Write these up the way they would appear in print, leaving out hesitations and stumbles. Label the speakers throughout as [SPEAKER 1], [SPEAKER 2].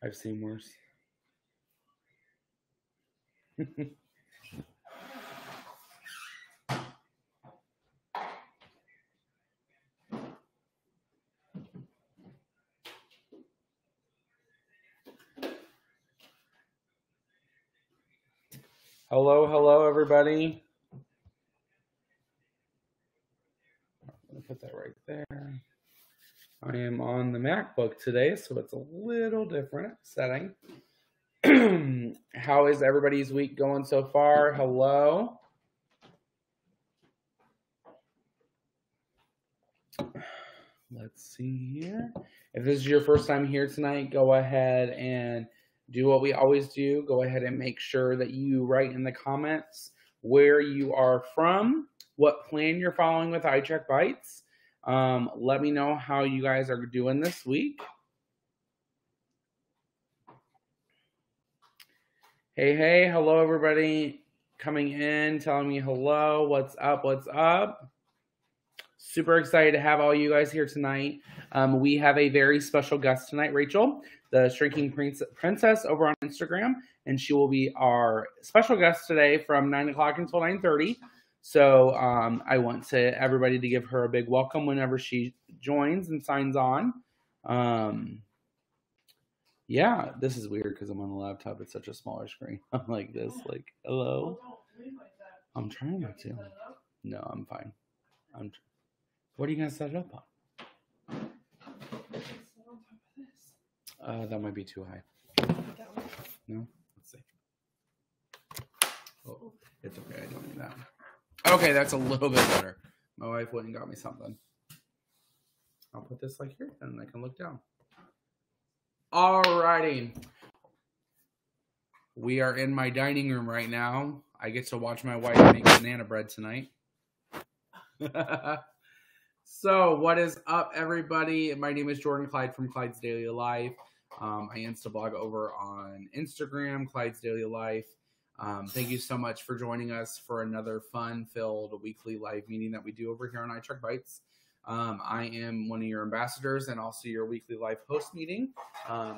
[SPEAKER 1] I've seen worse. Hello, hello, everybody. I'll put that right there. I am on the MacBook today, so it's a little different setting. How is everybody's week going so far? Hello. Let's see here. If this is your first time here tonight, go ahead and do what we always do. Go ahead and make sure that you write in the comments where you are from, what plan you're following with iTrackBites. Let me know how you guys are doing this week. Hey, hello everybody coming in, telling me hello, what's up, what's up? Super excited to have all you guys here tonight. We have a very special guest tonight, Rachel, the Shrinking Princess over on Instagram, and she will be our special guest today from 9 o'clock until 9:30. So I want everybody to give her a big welcome whenever she joins and signs on. Yeah, this is weird because I'm on a laptop. It's such a smaller screen. I'm like this, like, hello. I'm trying not to. No, I'm fine. What are you going to set it up on? That might be too high. No? Let's see. Oh, it's okay. I don't need that. Okay, that's a little bit better. My wife went and got me something. I'll put this like here, and I can look down. Alrighty. We are in my dining room right now. I get to watch my wife make banana bread tonight. So, what is up, everybody? My name is Jordan Clyde from Clyde's Daily Life. I Insta-blog over on Instagram, Clyde's Daily Life. Thank you so much for joining us for another fun-filled weekly live meeting that we do over here on iTrackBites. I am one of your ambassadors and also your weekly live host meeting.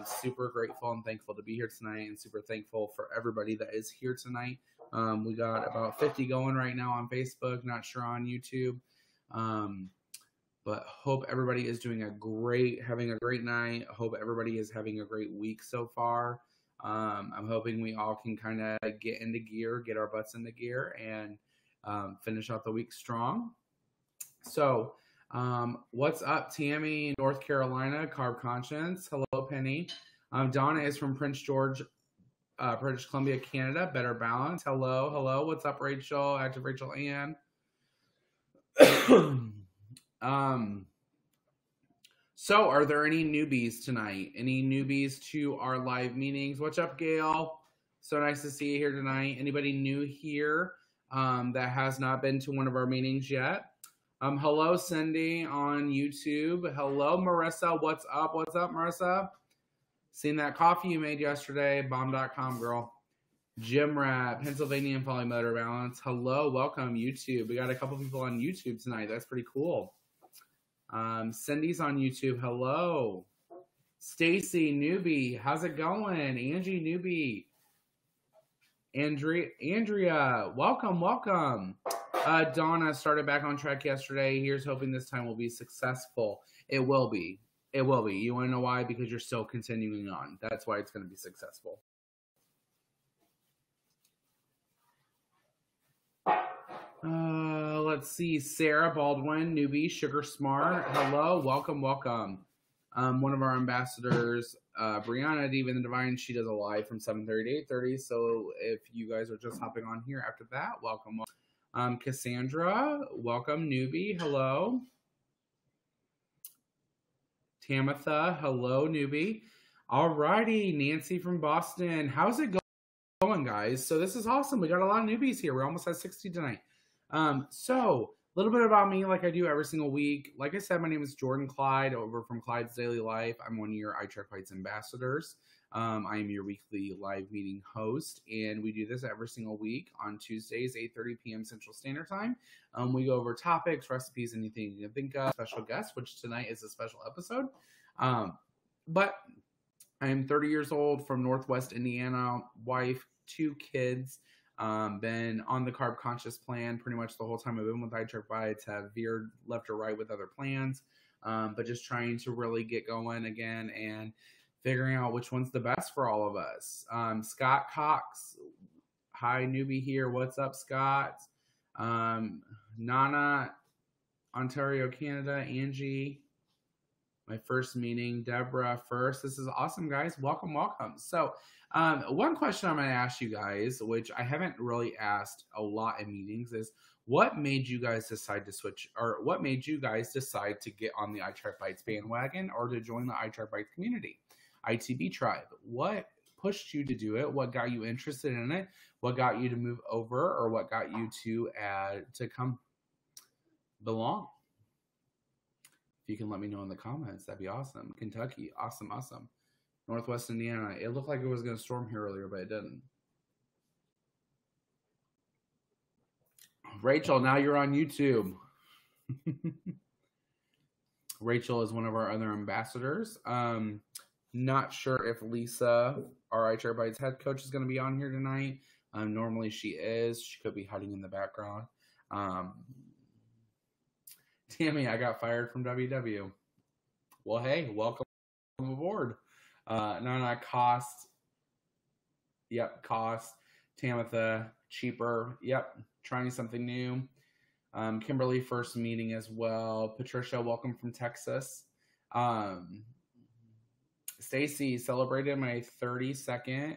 [SPEAKER 1] Super grateful and thankful to be here tonight, and super thankful for everybody that is here tonight. We got about 50 going right now on Facebook, not sure on YouTube. But hope everybody is having a great night. I hope everybody is having a great week so far. I'm hoping we all can kind of get into gear, get our butts into gear, and finish out the week strong. So, what's up, Tammy, North Carolina, Carb Conscience? Hello, Penny. Donna is from Prince George, British Columbia, Canada. Better Balance. Hello. What's up, Rachel? Active Rachel Ann. So are there any newbies tonight? Any newbies to our live meetings? What's up, Gail? So nice to see you here tonight. Anybody new here that has not been to one of our meetings yet? Hello, Cindy on YouTube. Hello, Marissa. What's up? Marissa? Seen that coffee you made yesterday. Bomb.com, girl. Gym Rat, Pennsylvania and Polymotor Balance. Hello, welcome, YouTube. We got a couple people on YouTube tonight. That's pretty cool. Cindy's on YouTube. Hello. Stacy, newbie. How's it going? Angie, newbie. Andrea, welcome. Donna started back on track yesterday. Here's hoping this time will be successful. It will be. You want to know why? Because you're still continuing on. That's why it's going to be successful. Let's see. Sarah Baldwin, newbie, Sugar Smart. Hello, welcome. One of our ambassadors, Brianna, Diva the Divine, she does a live from 7:30 to 8:30. So if you guys are just hopping on here after that, welcome. Cassandra, welcome, newbie. Hello. Tamitha, hello, newbie. Alrighty, Nancy from Boston. How's it going, guys? So this is awesome. We got a lot of newbies here. We're almost at 60 tonight. So a little bit about me, like I do every single week. Like I said, my name is Jordan Clyde over from Clyde's Daily Life. I'm one of your iTrackBites ambassadors. I am your weekly live meeting host, and we do this every single week on Tuesdays, 8:30 p.m. Central Standard Time. We go over topics, recipes, anything you can think of, special guests, which tonight is a special episode. But I am 30 years old from Northwest Indiana, wife, 2 kids. Been on the carb conscious plan pretty much the whole time I've been with iTrackBites, have veered left or right with other plans, but just trying to really get going again and figuring out which one's the best for all of us. Scott Cox, hi newbie here. What's up, Scott? Nana, Ontario, Canada. Angie, my first meeting. Deborah first. This is awesome, guys. Welcome, welcome. So one question I'm going to ask you guys, which I haven't really asked a lot in meetings, is what made you guys decide to switch, or what made you guys decide to get on the iTrackBites bandwagon or to join the iTrackBites community, ITB tribe? What pushed you to do it? What got you interested in it? What got you to move over, or what got you to come belong? If you can let me know in the comments, that'd be awesome. Kentucky, awesome, awesome. Northwest Indiana. It looked like it was going to storm here earlier, but it didn't. Rachel, now you're on YouTube. Rachel is one of our other ambassadors. Not sure if Lisa, our iTrackBites head coach, is going to be on here tonight. Normally she is. She could be hiding in the background. Tammy, I got fired from WW. Well, hey, welcome aboard. Nana, Cost. Yep, Cost. Tamitha, cheaper. Yep, trying something new. Kimberly, first meeting as well. Patricia, welcome from Texas. Stacy, celebrated my 32nd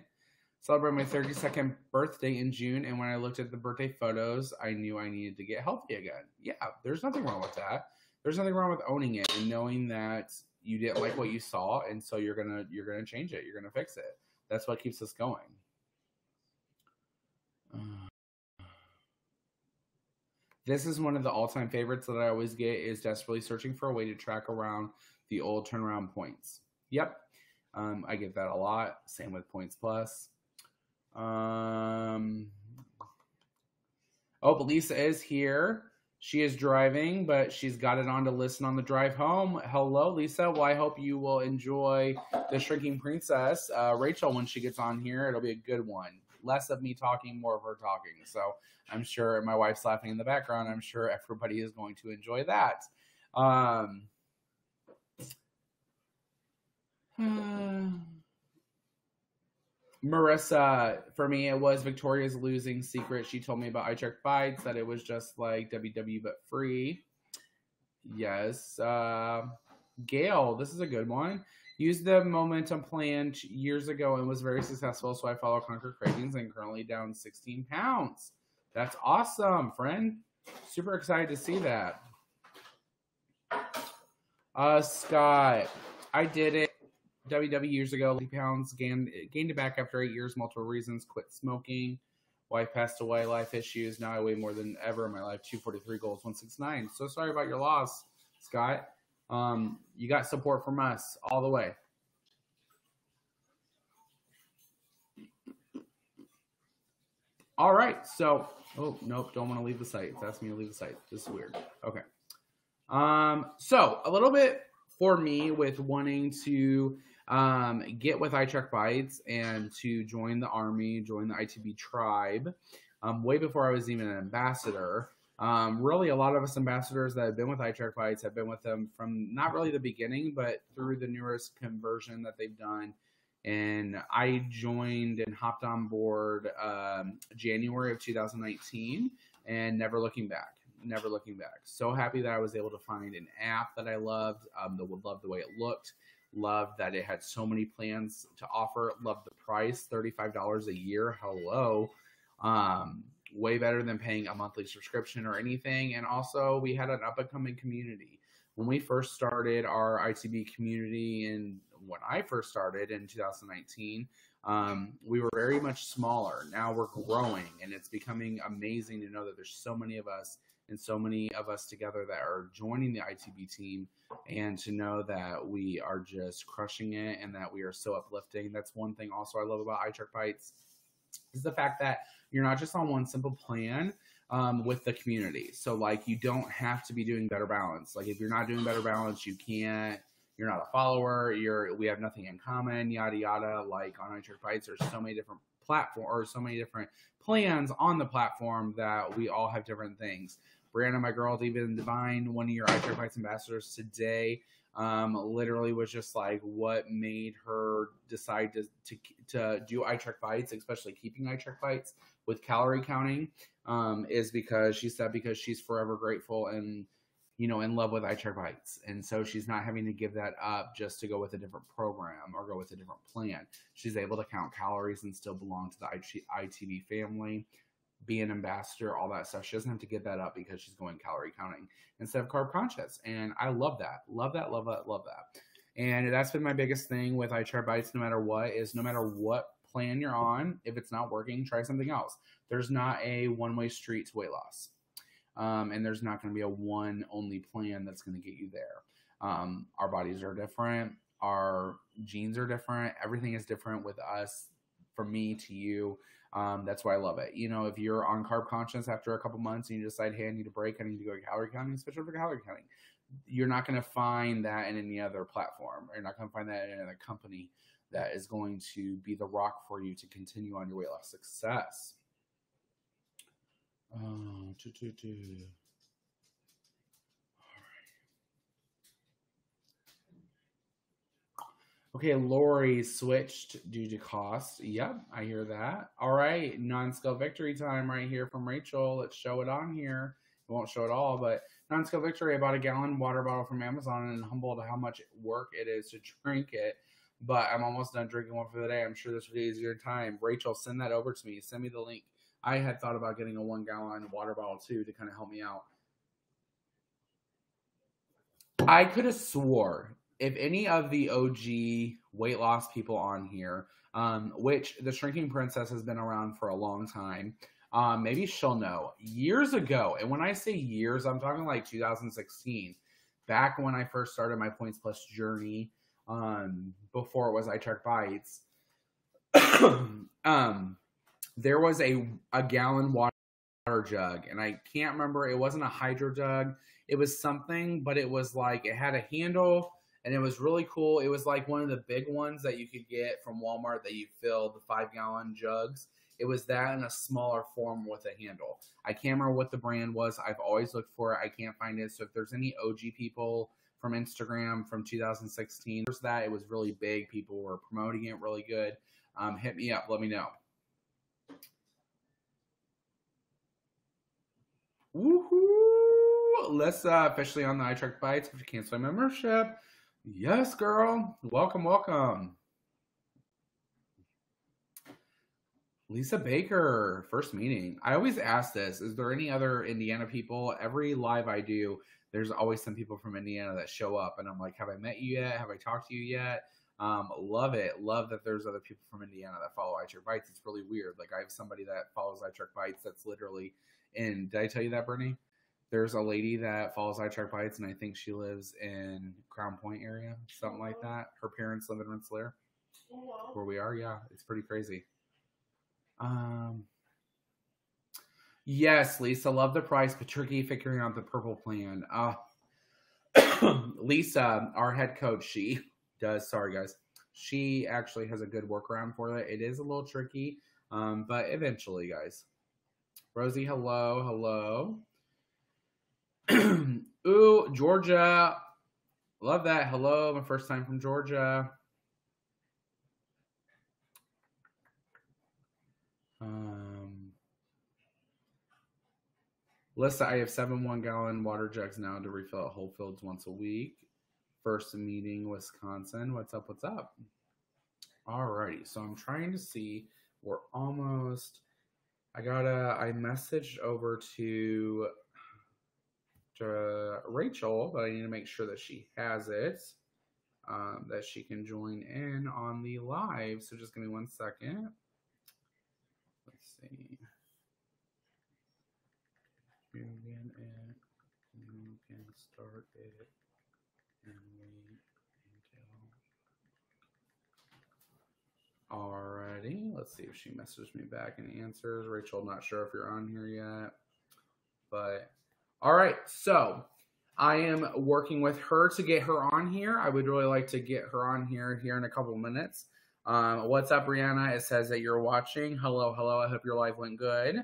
[SPEAKER 1] birthday in June, and when I looked at the birthday photos, I knew I needed to get healthy again. Yeah, there's nothing wrong with that. There's nothing wrong with owning it and knowing that you didn't like what you saw, and so you're gonna change it. You're gonna fix it. That's what keeps us going. This is one of the all-time favorites that I always get, is desperately searching for a way to track around the old turnaround points. Yep. I get that a lot. Same with Points Plus. Oh, but Lisa is here. She is driving, but she's got it on to listen on the drive home. Hello, Lisa. Well, I hope you will enjoy The Shrinking Princess. Rachel, when she gets on here, it'll be a good one. Less of me talking, more of her talking. So I'm sure my wife's laughing in the background. I'm sure everybody is going to enjoy that. Marissa, for me, it was Victoria's losing secret. She told me about iTrackBites, that it was just like WW but free. Yes. Gail, this is a good one. Used the momentum plan years ago and was very successful, so I follow Conquer Cravings and currently down 16 pounds. That's awesome, friend. Super excited to see that. Scott, I did it. WW years ago, 80 pounds, gained it back after 8 years, multiple reasons, quit smoking, wife passed away, life issues, now I weigh more than ever in my life, 243, goals 169. So sorry about your loss, Scott. You got support from us all the way. All right, so, oh, nope, don't want to leave the site. It's asking me to leave the site. This is weird. Okay. So a little bit for me with wanting to get with iTrackBites and to join the Army, join the ITB tribe, way before I was even an ambassador. Really, a lot of us ambassadors that have been with iTrackBites have been with them from not really the beginning, but through the newest conversion that they've done. And I joined and hopped on board January of 2019 and never looking back. Never looking back. So happy that I was able to find an app that I loved, loved the way it looked, loved that it had so many plans to offer, loved the price, $35 a year. Hello. Way better than paying a monthly subscription or anything. And also we had an up and coming community. when we first started our ITB community, and when I first started in 2019, we were very much smaller. Now we're growing, and it's becoming amazing to know that there's so many of us and so many of us together that are joining the ITB team, and to know that we are just crushing it and that we are so uplifting. That's one thing also I love about iTrackBites is the fact that you're not just on one simple plan with the community. So like, you don't have to be doing Better Balance. Like, if you're not doing Better Balance, you're not a follower, we have nothing in common, yada yada. Like, on iTrackBites, there's so many different platforms, or so many different plans on the platform, that we all have different things. Brianna, my girl, even Divine, one of your iTrackBites ambassadors today, literally was just like, what made her decide to do iTrackBites, especially keeping iTrackBites with calorie counting, is because she said, because she's forever grateful and, you know, in love with iTrackBites. And so she's not having to give that up just to go with a different program or go with a different plan. She's able to count calories and still belong to the ITB family, be an ambassador, all that stuff. She doesn't have to give that up because she's going calorie counting instead of carb conscious. And I love that. Love that, love that, love that. And that's been my biggest thing with iTrackBites, no matter what plan you're on, if it's not working, try something else. There's not a one-way street to weight loss. And there's not going to be a one only plan that's going to get you there. Our bodies are different. Our genes are different. Everything is different with us, from me to you. That's why I love it. You know, if you're on carb conscious after a couple months and you decide, hey, I need a break, I need to go to calorie counting, switch over to calorie counting. You're not going to find that in any other platform. Or you're not going to find that in another company that is going to be the rock for you to continue on your weight loss success. All right. Okay, Lori switched due to cost. Yep, I hear that. All right, non-scale victory time right here from Rachel. Let's show it on here. It won't show it all, but non-scale victory. I bought a gallon water bottle from Amazon and humbled how much work it is to drink it. But I'm almost done drinking one for the day. I'm sure this will be easier time. Rachel, send that over to me. Send me the link. I had thought about getting a 1 gallon water bottle too to kind of help me out. I could have swore, if any of the OG weight loss people on here, which the Shrinking Princess has been around for a long time, maybe she'll know. Years ago, and when I say years, I'm talking like 2016, back when I first started my Points Plus journey, before it was iTrackBites, there was a gallon water jug, and I can't remember, it wasn't a hydro jug, it was something, but it was like, it had a handle, and it was really cool. It was like one of the big ones that you could get from Walmart that you fill the 5-gallon jugs. It was that in a smaller form with a handle. I can't remember what the brand was. I've always looked for it. I can't find it. So if there's any OG people from Instagram from 2016, there's that. It was really big. People were promoting it really good. Hit me up. Let me know. Woohoo! Let's officially on the iTrackBites. If you cancel my membership. Yes, girl. Welcome, welcome. Lisa Baker, first meeting. I always ask this. Is there any other Indiana people? Every live I do, there's always some people from Indiana that show up. And I'm like, have I met you yet? Have I talked to you yet? Love it. Love that there's other people from Indiana that follow iTrackBites. It's really weird. Like, I have somebody that follows iTrackBites that's literally in, did I tell you that, Brittany? There's a lady that follows iTrackBites, and I think she lives in Crown Point area, something like that. Her parents live in Rensselaer, where we are. Yeah, it's pretty crazy. Yes, Lisa, love the price, but tricky figuring out the purple plan. Lisa, our head coach, she does. Sorry, guys. She actually has a good workaround for it. It is a little tricky, but eventually, guys. Rosie, hello, hello. Ooh, Georgia. Love that. Hello, my first time from Georgia. Lissa, I have 7 1-gallon water jugs now to refill at Whole Foods once a week. First meeting, Wisconsin. What's up? What's up? Alrighty, so I'm trying to see. We're almost. I messaged over to to Rachel, but I need to make sure that she has it, that she can join in on the live. So just give me 1 second. Let's see. You can start it and wait until. Alrighty, let's see if she messaged me back and answers. Rachel, I'm not sure if you're on here yet, but all right. So I am working with her to get her on here. I would really like to get her on here in a couple minutes. What's up, Brianna? It says that you're watching. Hello, hello. I hope your live went good.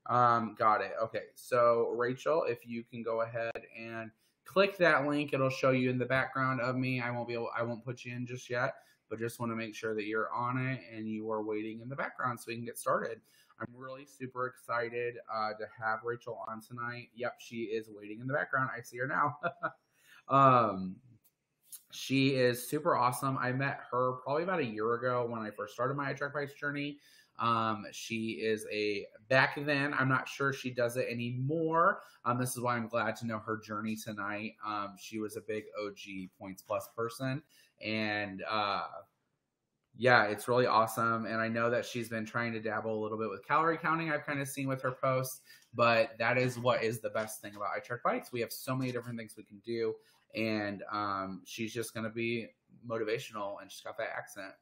[SPEAKER 1] Got it. Okay. So Rachel, if you can go ahead and click that link, it'll show you in the background of me. I won't put you in just yet, but just want to make sure that you're on it and you are waiting in the background so we can get started. I'm really super excited to have Rachel on tonight. Yep, she is waiting in the background. I see her now. She is super awesome. I met her probably about a year ago when I first started my iTrackBites journey. She is back then, I'm not sure she does it anymore. This is why I'm glad to know her journey tonight. She was a big OG Points Plus person, and yeah, it's really awesome. And I know that she's been trying to dabble a little bit with calorie counting. I've kind of seen with her posts, but that is what is the best thing about iTrackBites. We have so many different things we can do. And she's just going to be motivational, and she's got that accent.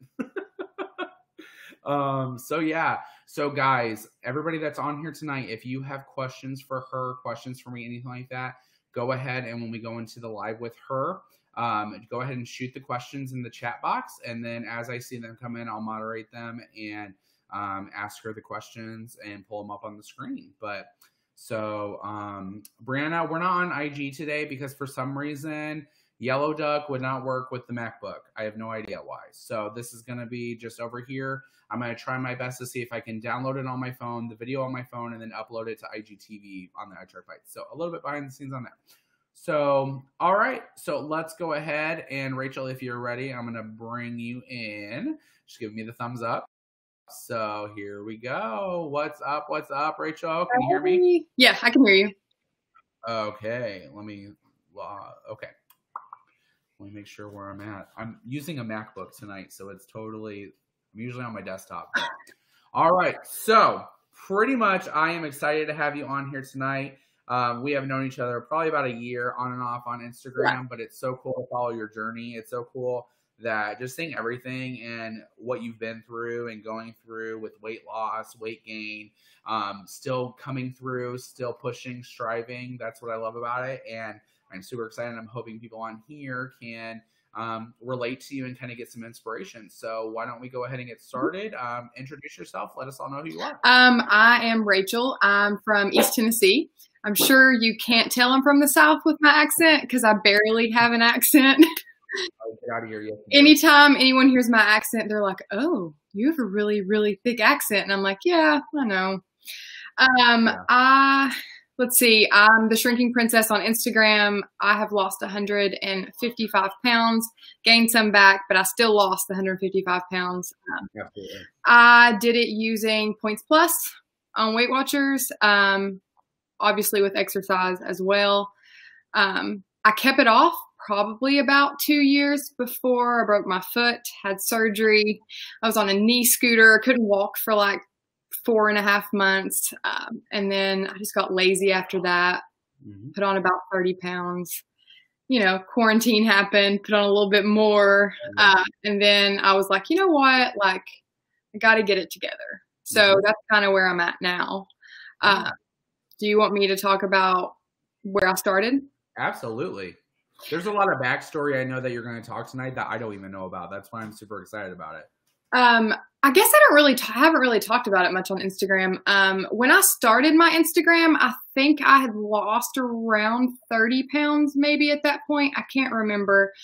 [SPEAKER 1] So yeah. So guys, everybody that's on here tonight, if you have questions for her, questions for me, anything like that, go ahead. And when we go into the live with her, go ahead and shoot the questions in the chat box. And then as I see them come in, I'll moderate them and ask her the questions and pull them up on the screen. But so, Brianna, we're not on IG today because for some reason, Yellow Duck would not work with the MacBook. I have no idea why. So this is going to be just over here. I'm going to try my best to see if I can download it on my phone, the video on my phone, and then upload it to IGTV on the iTrackBites. So a little bit behind the scenes on that. So, all right. So let's go ahead. And Rachel, if you're ready, I'm going to bring you in. Just give me the thumbs up. So here we go. What's up? What's up, Rachel? Can you hear me?
[SPEAKER 2] Yeah, I can hear you.
[SPEAKER 1] Okay. Okay. Let me make sure where I'm at. I'm using a MacBook tonight, so it's I'm usually on my desktop. All right. So pretty much I am excited to have you on here tonight. We have known each other probably about a year on and off on Instagram, but it's so cool to follow your journey. It's so cool that just seeing everything and what you've been through and going through with weight loss, weight gain, still coming through, still pushing, striving. That's what I love about it. And I'm super excited. I'm hoping people on here can relate to you and kind of get some inspiration. So why don't we go ahead and get started? Introduce yourself. Let us all know who you are.
[SPEAKER 2] I am Rachel. I'm from East Tennessee. I'm sure you can't tell I'm from the South with my accent because I barely have an accent.
[SPEAKER 1] Oh, get out of here. Yes,
[SPEAKER 2] anytime anyone hears my accent, they're like, oh, you have a really, really thick accent. And I'm like, yeah, I know. Let's see. I'm the Shrinking Princess on Instagram. I have lost 155 pounds, gained some back, but I still lost 155 pounds. I did it using Points Plus on Weight Watchers, obviously with exercise as well. I kept it off probably about 2 years before I broke my foot, had surgery. I was on a knee scooter, couldn't walk for like 4.5 months. And then I just got lazy after that, put on about 30 pounds. You know, quarantine happened, put on a little bit more. And then I was like, you know what? Like, I got to get it together. So that's kind of where I'm at now. Do you want me to talk about where I started?
[SPEAKER 1] Absolutely. There's a lot of backstory I know that you're going to talk tonight that I don't even know about. That's why I'm super excited about it.
[SPEAKER 2] I guess I haven't really talked about it much on Instagram. When I started my Instagram, I think I had lost around 30 pounds maybe at that point. I can't remember.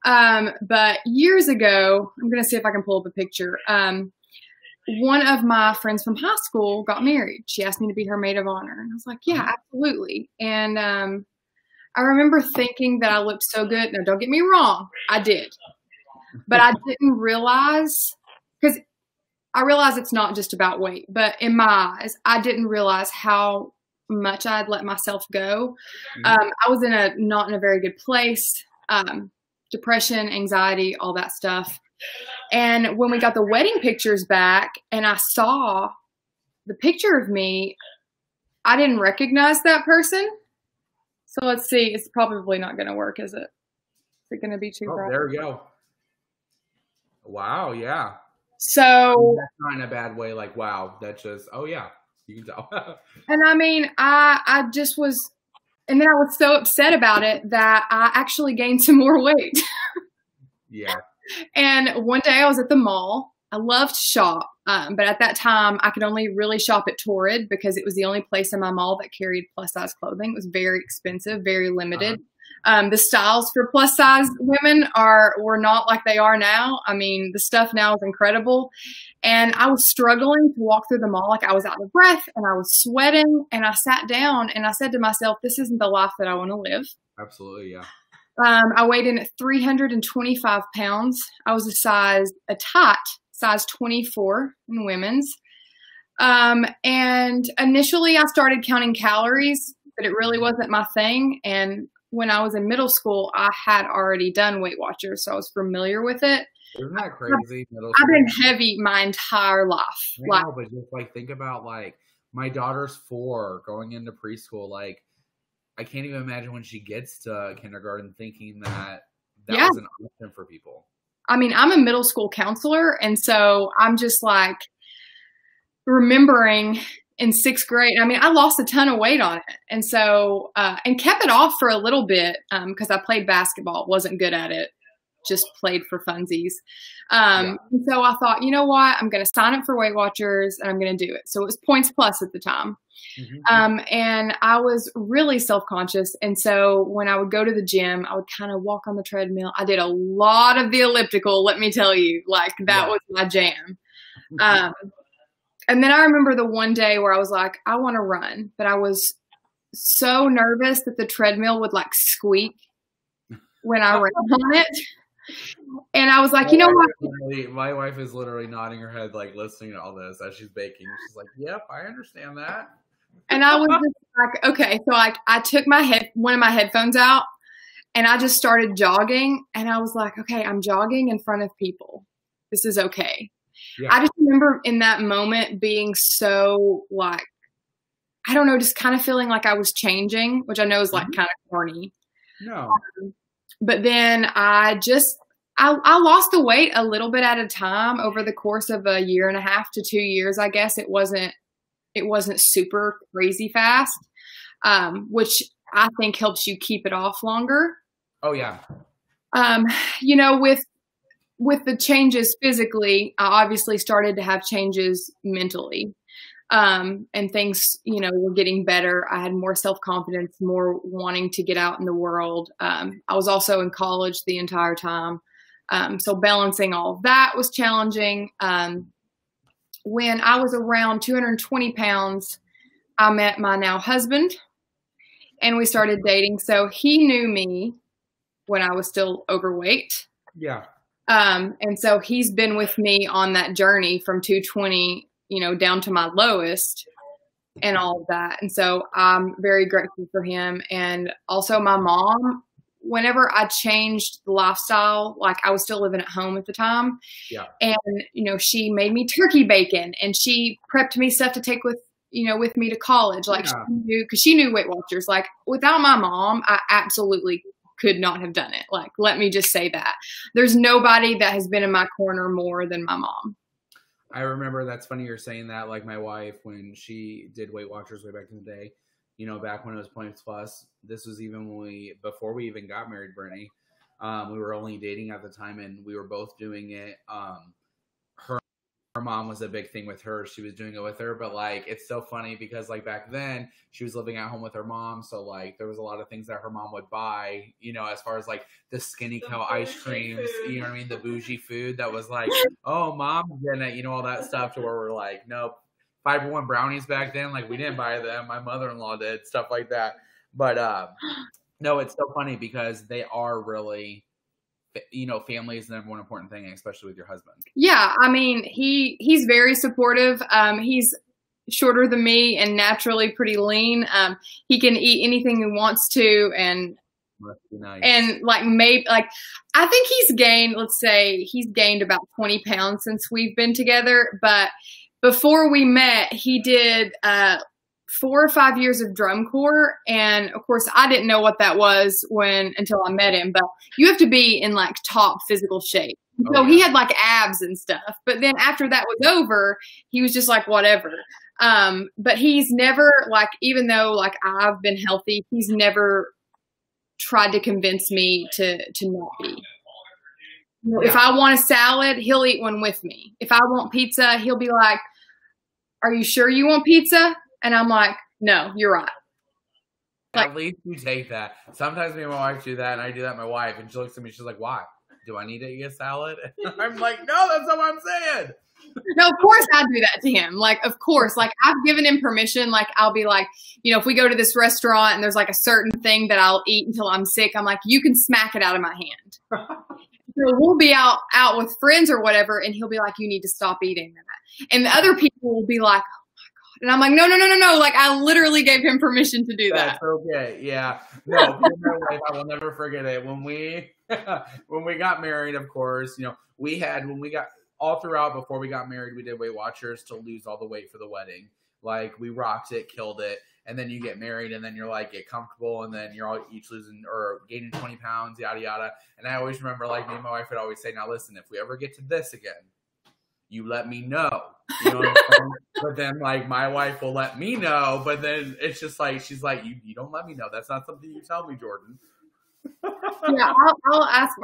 [SPEAKER 2] But years ago, I'm going to see if I can pull up a picture. One of my friends from high school got married. She asked me to be her maid of honor. And I was like, yeah, absolutely. And, I remember thinking that I looked so good. Now, don't get me wrong. I did. But I didn't realize, because I realize it's not just about weight, but in my eyes, I didn't realize how much I'd let myself go.
[SPEAKER 1] Mm-hmm.
[SPEAKER 2] I was not in a very good place. Depression, anxiety, all that stuff. And when we got the wedding pictures back and I saw the picture of me, I didn't recognize that person. So let's see. It's probably not going to work, is it? Is it going to be too bright?
[SPEAKER 1] There we go. Wow, yeah.
[SPEAKER 2] So
[SPEAKER 1] that's not in a bad way. Like, wow, that's just, oh yeah, you can tell.
[SPEAKER 2] And I mean, I just was, and then I was so upset about it that I actually gained some more weight.
[SPEAKER 1] Yeah.
[SPEAKER 2] And one day I was at the mall. I loved to shop, but at that time I could only really shop at Torrid because it was the only place in my mall that carried plus size clothing. It was very expensive, very limited. The styles for plus size women were not like they are now. I mean, the stuff now is incredible. And I was struggling to walk through the mall. Like I was out of breath and I was sweating, and I sat down and I said to myself, this isn't the life that I want to live.
[SPEAKER 1] Absolutely. Yeah.
[SPEAKER 2] I weighed in at 325 pounds. I was a tight size 24 in women's. And initially I started counting calories, but it really wasn't my thing. And when I was in middle school, I had already done Weight Watchers, so I was familiar with it.
[SPEAKER 1] Isn't that crazy?
[SPEAKER 2] I've been heavy my entire life.
[SPEAKER 1] I know, but just like think about like my daughter's 4 going into preschool. Like I can't even imagine when she gets to kindergarten thinking that was an option for people.
[SPEAKER 2] I mean, I'm a middle school counselor, and so I'm just like remembering in 6th grade. I mean, I lost a ton of weight on it, and so and kept it off for a little bit because I played basketball. Wasn't good at it, just played for funsies. And so I thought, you know what? I'm going to sign up for Weight Watchers, and I'm going to do it. So it was Points Plus at the time. Mm-hmm. And I was really self-conscious. And so when I would go to the gym, I would kind of walk on the treadmill. I did a lot of the elliptical, let me tell you, like that was my jam. And then I remember the one day where I was like, I want to run, but I was so nervous that the treadmill would like squeak when I ran on it. And I was like, you know what?
[SPEAKER 1] My wife is literally nodding her head, like listening to all this as she's baking. She's like, yep, I understand that.
[SPEAKER 2] And I was just like, okay. So like I took one of my headphones out and I just started jogging, and I was like, okay, I'm jogging in front of people. This is okay. Yeah. I just remember in that moment being so like, I don't know, just kind of feeling like I was changing, which I know is like kind of corny.
[SPEAKER 1] No.
[SPEAKER 2] But then I lost the weight a little bit at a time over the course of a year and a half to 2 years. I guess it wasn't super crazy fast, which I think helps you keep it off longer.
[SPEAKER 1] Oh yeah.
[SPEAKER 2] You know, with the changes physically, I obviously started to have changes mentally. And things, you know, were getting better. I had more self-confidence, more wanting to get out in the world. I was also in college the entire time. So balancing all of that was challenging. When I was around 220 pounds, I met my now husband, and we started dating. So he knew me when I was still overweight.
[SPEAKER 1] Yeah.
[SPEAKER 2] And so he's been with me on that journey from 220, you know, down to my lowest and all of that. And so I'm very grateful for him. And also my mom, whenever I changed the lifestyle, like I was still living at home at the time. Yeah. And, you know, she made me turkey bacon, and she prepped me stuff to take with me to college. Like she knew Weight Watchers. Like without my mom, I absolutely could not have done it. Like, let me just say that there's nobody that has been in my corner more than my mom.
[SPEAKER 1] I remember, that's funny you're saying that. Like my wife, when she did Weight Watchers way back in the day, you know, back when it was Points Plus, this was even before we even got married, Brittany. We were only dating at the time, and we were both doing it. Her mom was a big thing with her. She was doing it with her, but like, it's so funny because like back then she was living at home with her mom. So like there was a lot of things that her mom would buy, you know, as far as like the Skinny Cow ice creams, you know what I mean? The bougie food that was like, oh, mom's getting it, you know, all that stuff, to where we're like, nope. Fiber One brownies back then, like we didn't buy them. My mother-in-law did, stuff like that. But no, it's so funny because they are really, you know, family is the number one important thing, especially with your husband.
[SPEAKER 2] Yeah, I mean, he's very supportive. shorter than me and naturally pretty lean. He can eat anything he wants to, and
[SPEAKER 1] must be nice.
[SPEAKER 2] And like maybe like I think he's gained, let's say he's gained about 20 pounds since we've been together. But before we met, he did 4 or 5 years of drum corps, and of course I didn't know what that was until I met him. But you have to be in like top physical shape. So he had like abs and stuff. But then after that was over, he was just like whatever. But he's never like, even though like I've been healthy, he's never tried to convince me to not be. If I want a salad, he'll eat one with me. If I want pizza, he'll be like, "Are you sure you want pizza?" And I'm like, "No, you're right."
[SPEAKER 1] Like, at least you take that. Sometimes me and my wife do that, and I do that to my wife, and she looks at me, she's like, "Why? Do I need to eat a salad?" I'm like, "No, that's not what I'm saying."
[SPEAKER 2] No, of course I do that to him. Like, of course, like I've given him permission. Like I'll be like, if we go to this restaurant and there's like a certain thing that I'll eat until I'm sick, I'm like, you can smack it out of my hand. So we'll be out with friends or whatever, and he'll be like, you need to stop eating that. And the other people will be like, oh my God. And I'm like, no. Like I literally gave him permission to do that.
[SPEAKER 1] That's okay. Yeah. No, I will never forget it. When we got married, of course, all throughout before we got married, we did Weight Watchers to lose all the weight for the wedding. Like we rocked it, killed it. And then you get married and then you're like, get comfortable. And then you're all each losing or gaining 20 pounds, yada, yada. And I always remember like me and my wife would always say, now listen, if we ever get to this again, you let me know. You know what I'm saying? But then like my wife will let me know. But then it's just like, she's like, you don't let me know. That's not something you tell me, Jordan.
[SPEAKER 2] Yeah,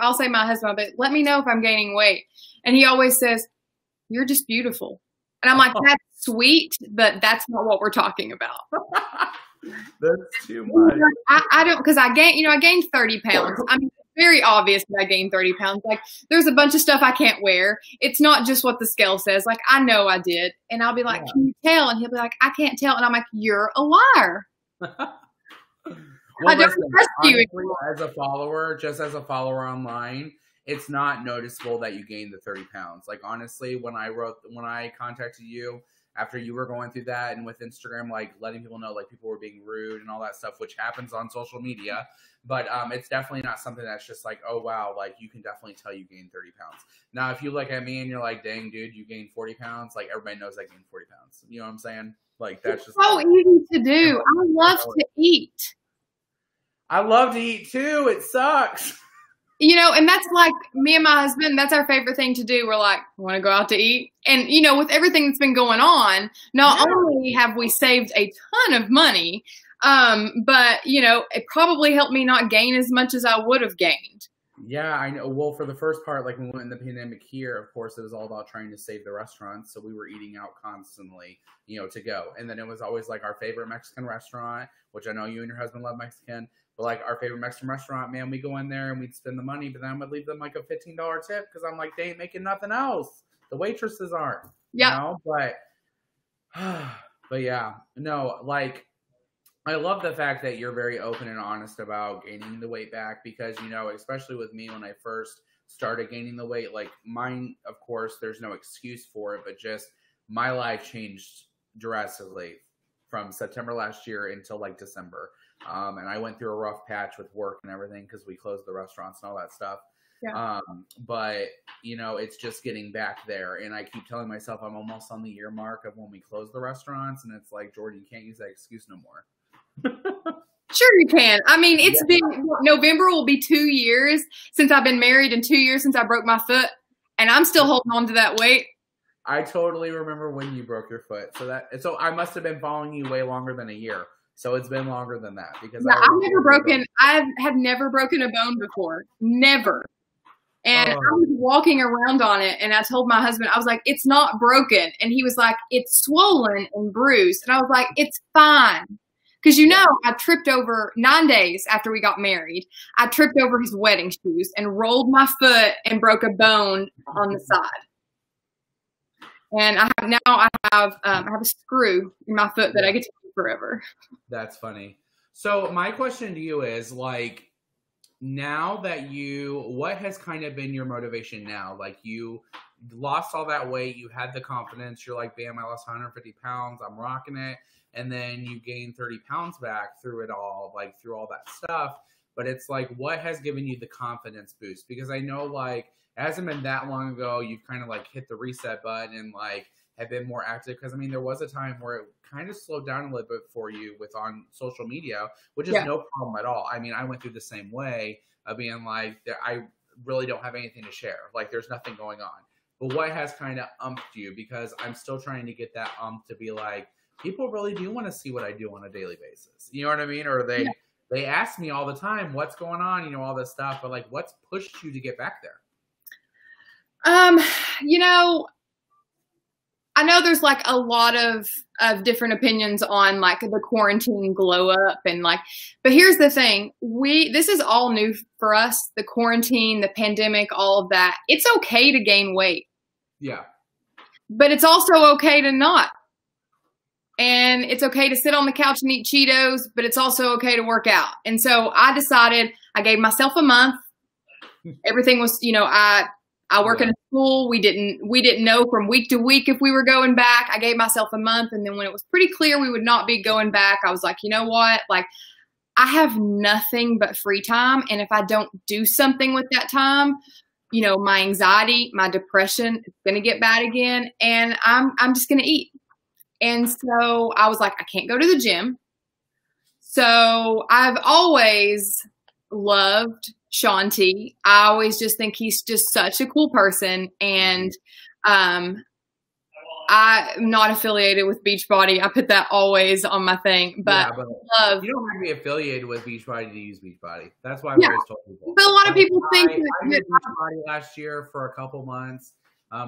[SPEAKER 2] I'll say my husband, but let me know if I'm gaining weight. And he always says, you're just beautiful. And I'm like, that's sweet, but that's not what we're talking about.
[SPEAKER 1] That's too much.
[SPEAKER 2] I don't, because I gained 30 pounds. I mean, it's very obvious that I gained 30 pounds. Like there's a bunch of stuff I can't wear. It's not just what the scale says. Like I know I did. And I'll be like, can you tell? And he'll be like, I can't tell. And I'm like, you're a liar.
[SPEAKER 1] Well,
[SPEAKER 2] I don't trust you.
[SPEAKER 1] Just as a follower online, it's not noticeable that you gained the 30 pounds. Like, honestly, when I contacted you after you were going through that and with Instagram, like letting people know, like people were being rude and all that stuff, which happens on social media, but it's definitely not something that's just like, oh, wow, like you can definitely tell you gained 30 pounds. Now, if you look at me and you're like, dang, dude, you gained 40 pounds, like everybody knows I gained 40 pounds. You know what I'm saying? Like, that's just
[SPEAKER 2] so easy to do. I love to eat.
[SPEAKER 1] I love to eat too. It sucks.
[SPEAKER 2] And that's like me and my husband, that's our favorite thing to do. We're like, want to go out to eat? And, with everything that's been going on, not only have we saved a ton of money, but, it probably helped me not gain as much as I would have gained.
[SPEAKER 1] Yeah, I know. Well, for the first part, like when we went in the pandemic here, of course, it was all about trying to save the restaurants. So we were eating out constantly, to go. And then it was always like our favorite Mexican restaurant, which I know you and your husband love Mexican. But like our favorite Mexican restaurant, man, we go in there and we'd spend the money, but then I would leave them like a $15 tip because I'm like, they ain't making nothing else. The waitresses aren't, but yeah, no, like I love the fact that you're very open and honest about gaining the weight back because, especially with me when I first started gaining the weight, like mine, of course, there's no excuse for it, but just my life changed drastically from September last year until like December. And I went through a rough patch with work and everything because we closed the restaurants and all that stuff. Yeah. But, it's just getting back there. And I keep telling myself I'm almost on the year mark of when we close the restaurants. And it's like, Jordan, you can't use that excuse no more.
[SPEAKER 2] Sure you can. I mean, November will be 2 years since I've been married and 2 years since I broke my foot. And I'm still holding on to that weight.
[SPEAKER 1] I totally remember when you broke your foot. So I must have been following you way longer than a year. So it's been longer than that because
[SPEAKER 2] I have never broken a bone before. Never. And I was walking around on it and I told my husband, I was like, it's not broken. And he was like, it's swollen and bruised. And I was like, it's fine. Because, I tripped over 9 days after we got married. I tripped over his wedding shoes and rolled my foot and broke a bone on the side. And I have a screw in my foot that I get to use forever.
[SPEAKER 1] That's funny. So my question to you is like, now that what has kind of been your motivation now? Like you lost all that weight. You had the confidence. You're like, bam, I lost 150 pounds. I'm rocking it. And then you gain 30 pounds back through it all, like through all that stuff. But it's like, what has given you the confidence boost? Because I know like it hasn't been that long ago. You've kind of like hit the reset button and like have been more active. Because I mean, there was a time where it kind of slowed down a little bit for you with on social media, which is no problem at all. I mean, I went through the same way of being like, I really don't have anything to share. Like there's nothing going on. But what has kind of umped you? Because I'm still trying to get that to be like, people really do want to see what I do on a daily basis. You know what I mean? Or they ask me all the time, what's going on? You know, all this stuff. But like, what's pushed you to get back there?
[SPEAKER 2] You know, I know there's like a lot of different opinions on like the quarantine glow up and like, but here's the thing. This is all new for us. The quarantine, the pandemic, all of that. It's okay to gain weight.
[SPEAKER 1] Yeah.
[SPEAKER 2] But it's also okay to not. And it's okay to sit on the couch and eat Cheetos, but it's also okay to work out. And so I decided, I gave myself a month. Everything was, you know, I work in a school. We didn't know from week to week if we were going back. I gave myself a month. And then when it was pretty clear we would not be going back, I was like, you know what? Like, I have nothing but free time. And if I don't do something with that time, you know, my anxiety, my depression is going to get bad again. And I'm just going to eat. And so I was like, I can't go to the gym. So I've always loved Shaun T. I always just think he's just such a cool person. And I'm not affiliated with Beachbody. I put that always on my thing. But,
[SPEAKER 1] you don't have to be affiliated with Beachbody to use Beachbody. That's why I've always told people.
[SPEAKER 2] But a lot of people think
[SPEAKER 1] I used Beachbody last year for a couple months.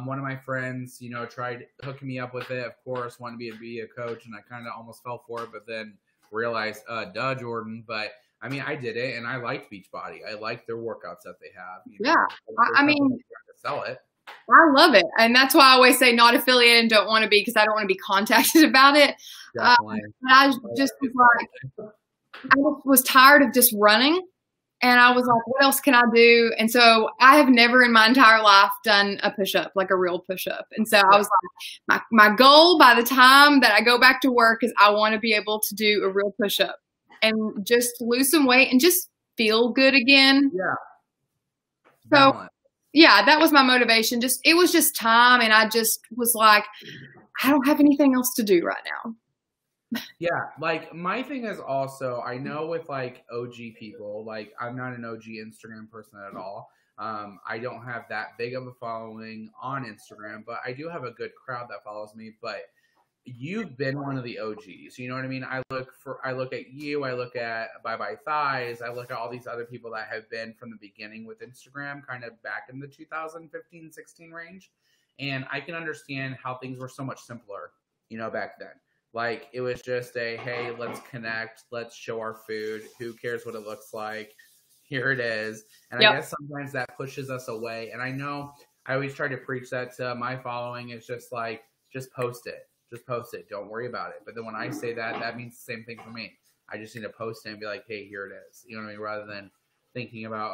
[SPEAKER 1] One of my friends, you know, tried hooking me up with it, of course, wanted me to be a coach, and I kind of almost fell for it, but then realized, duh, Jordan. But, I mean, I did it, and I liked Beachbody. I liked their workouts that they have. You know,
[SPEAKER 2] I mean,
[SPEAKER 1] to sell it.
[SPEAKER 2] I love it. And that's why I always say not affiliated and don't want to be, because I don't want to be contacted about it.
[SPEAKER 1] Definitely.
[SPEAKER 2] But I just was like, I was tired of just running. And I was like, what else can I do? And so I have never in my entire life done a push-up, like a real push-up. And so I was like, my goal by the time that I go back to work is I want to be able to do a real push-up and just lose some weight and just feel good again.
[SPEAKER 1] Yeah.
[SPEAKER 2] So, yeah, that was my motivation. It was just time. And I just was like, I don't have anything else to do right now.
[SPEAKER 1] Yeah, like my thing is also, I know with like OG people, like I'm not an OG Instagram person at all. I don't have that big of a following on Instagram, but I do have a good crowd that follows me. But you've been one of the OGs, you know what I mean? I look at you, I look at Bye Bye Thighs, I look at all these other people that have been from the beginning with Instagram, kind of back in the 2015, 16 range. And I can understand how things were so much simpler, you know, back then. Like, it was just hey, let's connect. Let's show our food. Who cares what it looks like? Here it is. And I guess sometimes that pushes us away. And I know I always try to preach that to my following. It's just like, just post it. Just post it. Don't worry about it. But then when I say that, that means the same thing for me. I just need to post it and be like, hey, here it is. You know what I mean? Rather than thinking about,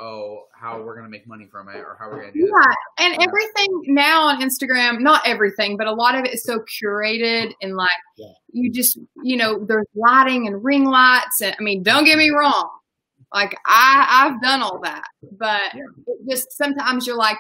[SPEAKER 1] how we're going to make money from it or how we're going to do this.
[SPEAKER 2] And everything now on Instagram, not everything, but a lot of it is so curated and like you just, you know, there's lighting and ring lights. And I mean, don't get me wrong. Like I've done all that, but it just sometimes you're like,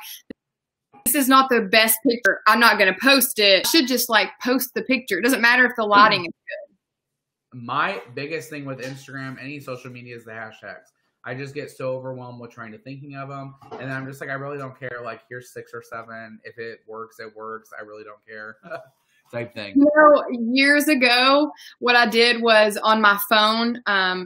[SPEAKER 2] this is not the best picture. I'm not going to post it. I should just like post the picture. It doesn't matter if the lighting is good.
[SPEAKER 1] My biggest thing with Instagram, any social media, is the hashtags. I just get so overwhelmed with trying to thinking of them. And then I'm just like, I really don't care. Like, here's 6 or 7. If it works, it works. I really don't care. Type thing.
[SPEAKER 2] You know, years ago, what I did was on my phone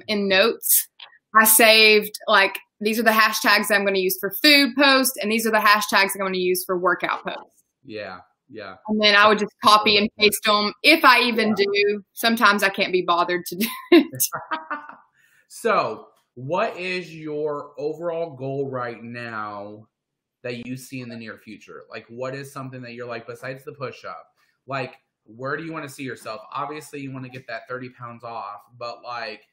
[SPEAKER 2] in notes, I saved like, these are the hashtags I'm going to use for food posts. And these are the hashtags I'm going to use for workout posts.
[SPEAKER 1] Yeah. Yeah.
[SPEAKER 2] And then I would just copy and paste them. If I even do, sometimes I can't be bothered to do it.
[SPEAKER 1] So, what is your overall goal right now that you see in the near future? Like, what is something that you're like, besides the push-up, like, where do you want to see yourself? Obviously, you want to get that 30 pounds off, but like,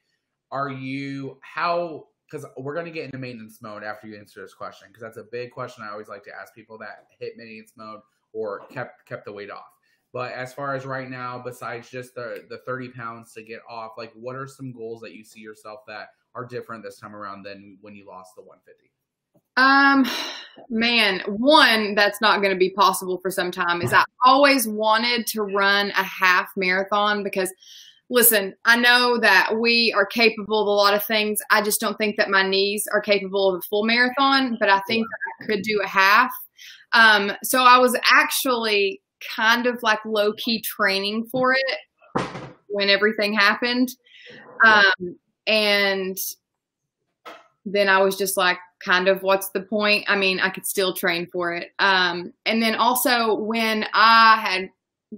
[SPEAKER 1] because because we're going to get into maintenance mode after you answer this question, because that's a big question I always like to ask people that hit maintenance mode or kept the weight off. But as far as right now, besides just the 30 pounds to get off, like what are some goals that you see yourself that are different this time around than when you lost the 150?
[SPEAKER 2] Man, one that's not going to be possible for some time is I always wanted to run a half marathon because, listen, I know that we are capable of a lot of things. I just don't think that my knees are capable of a full marathon, but I think that I could do a half. So I was actually kind of like low-key training for it when everything happened. And then I was just like, kind of, what's the point? I mean, I could still train for it. And then also when I had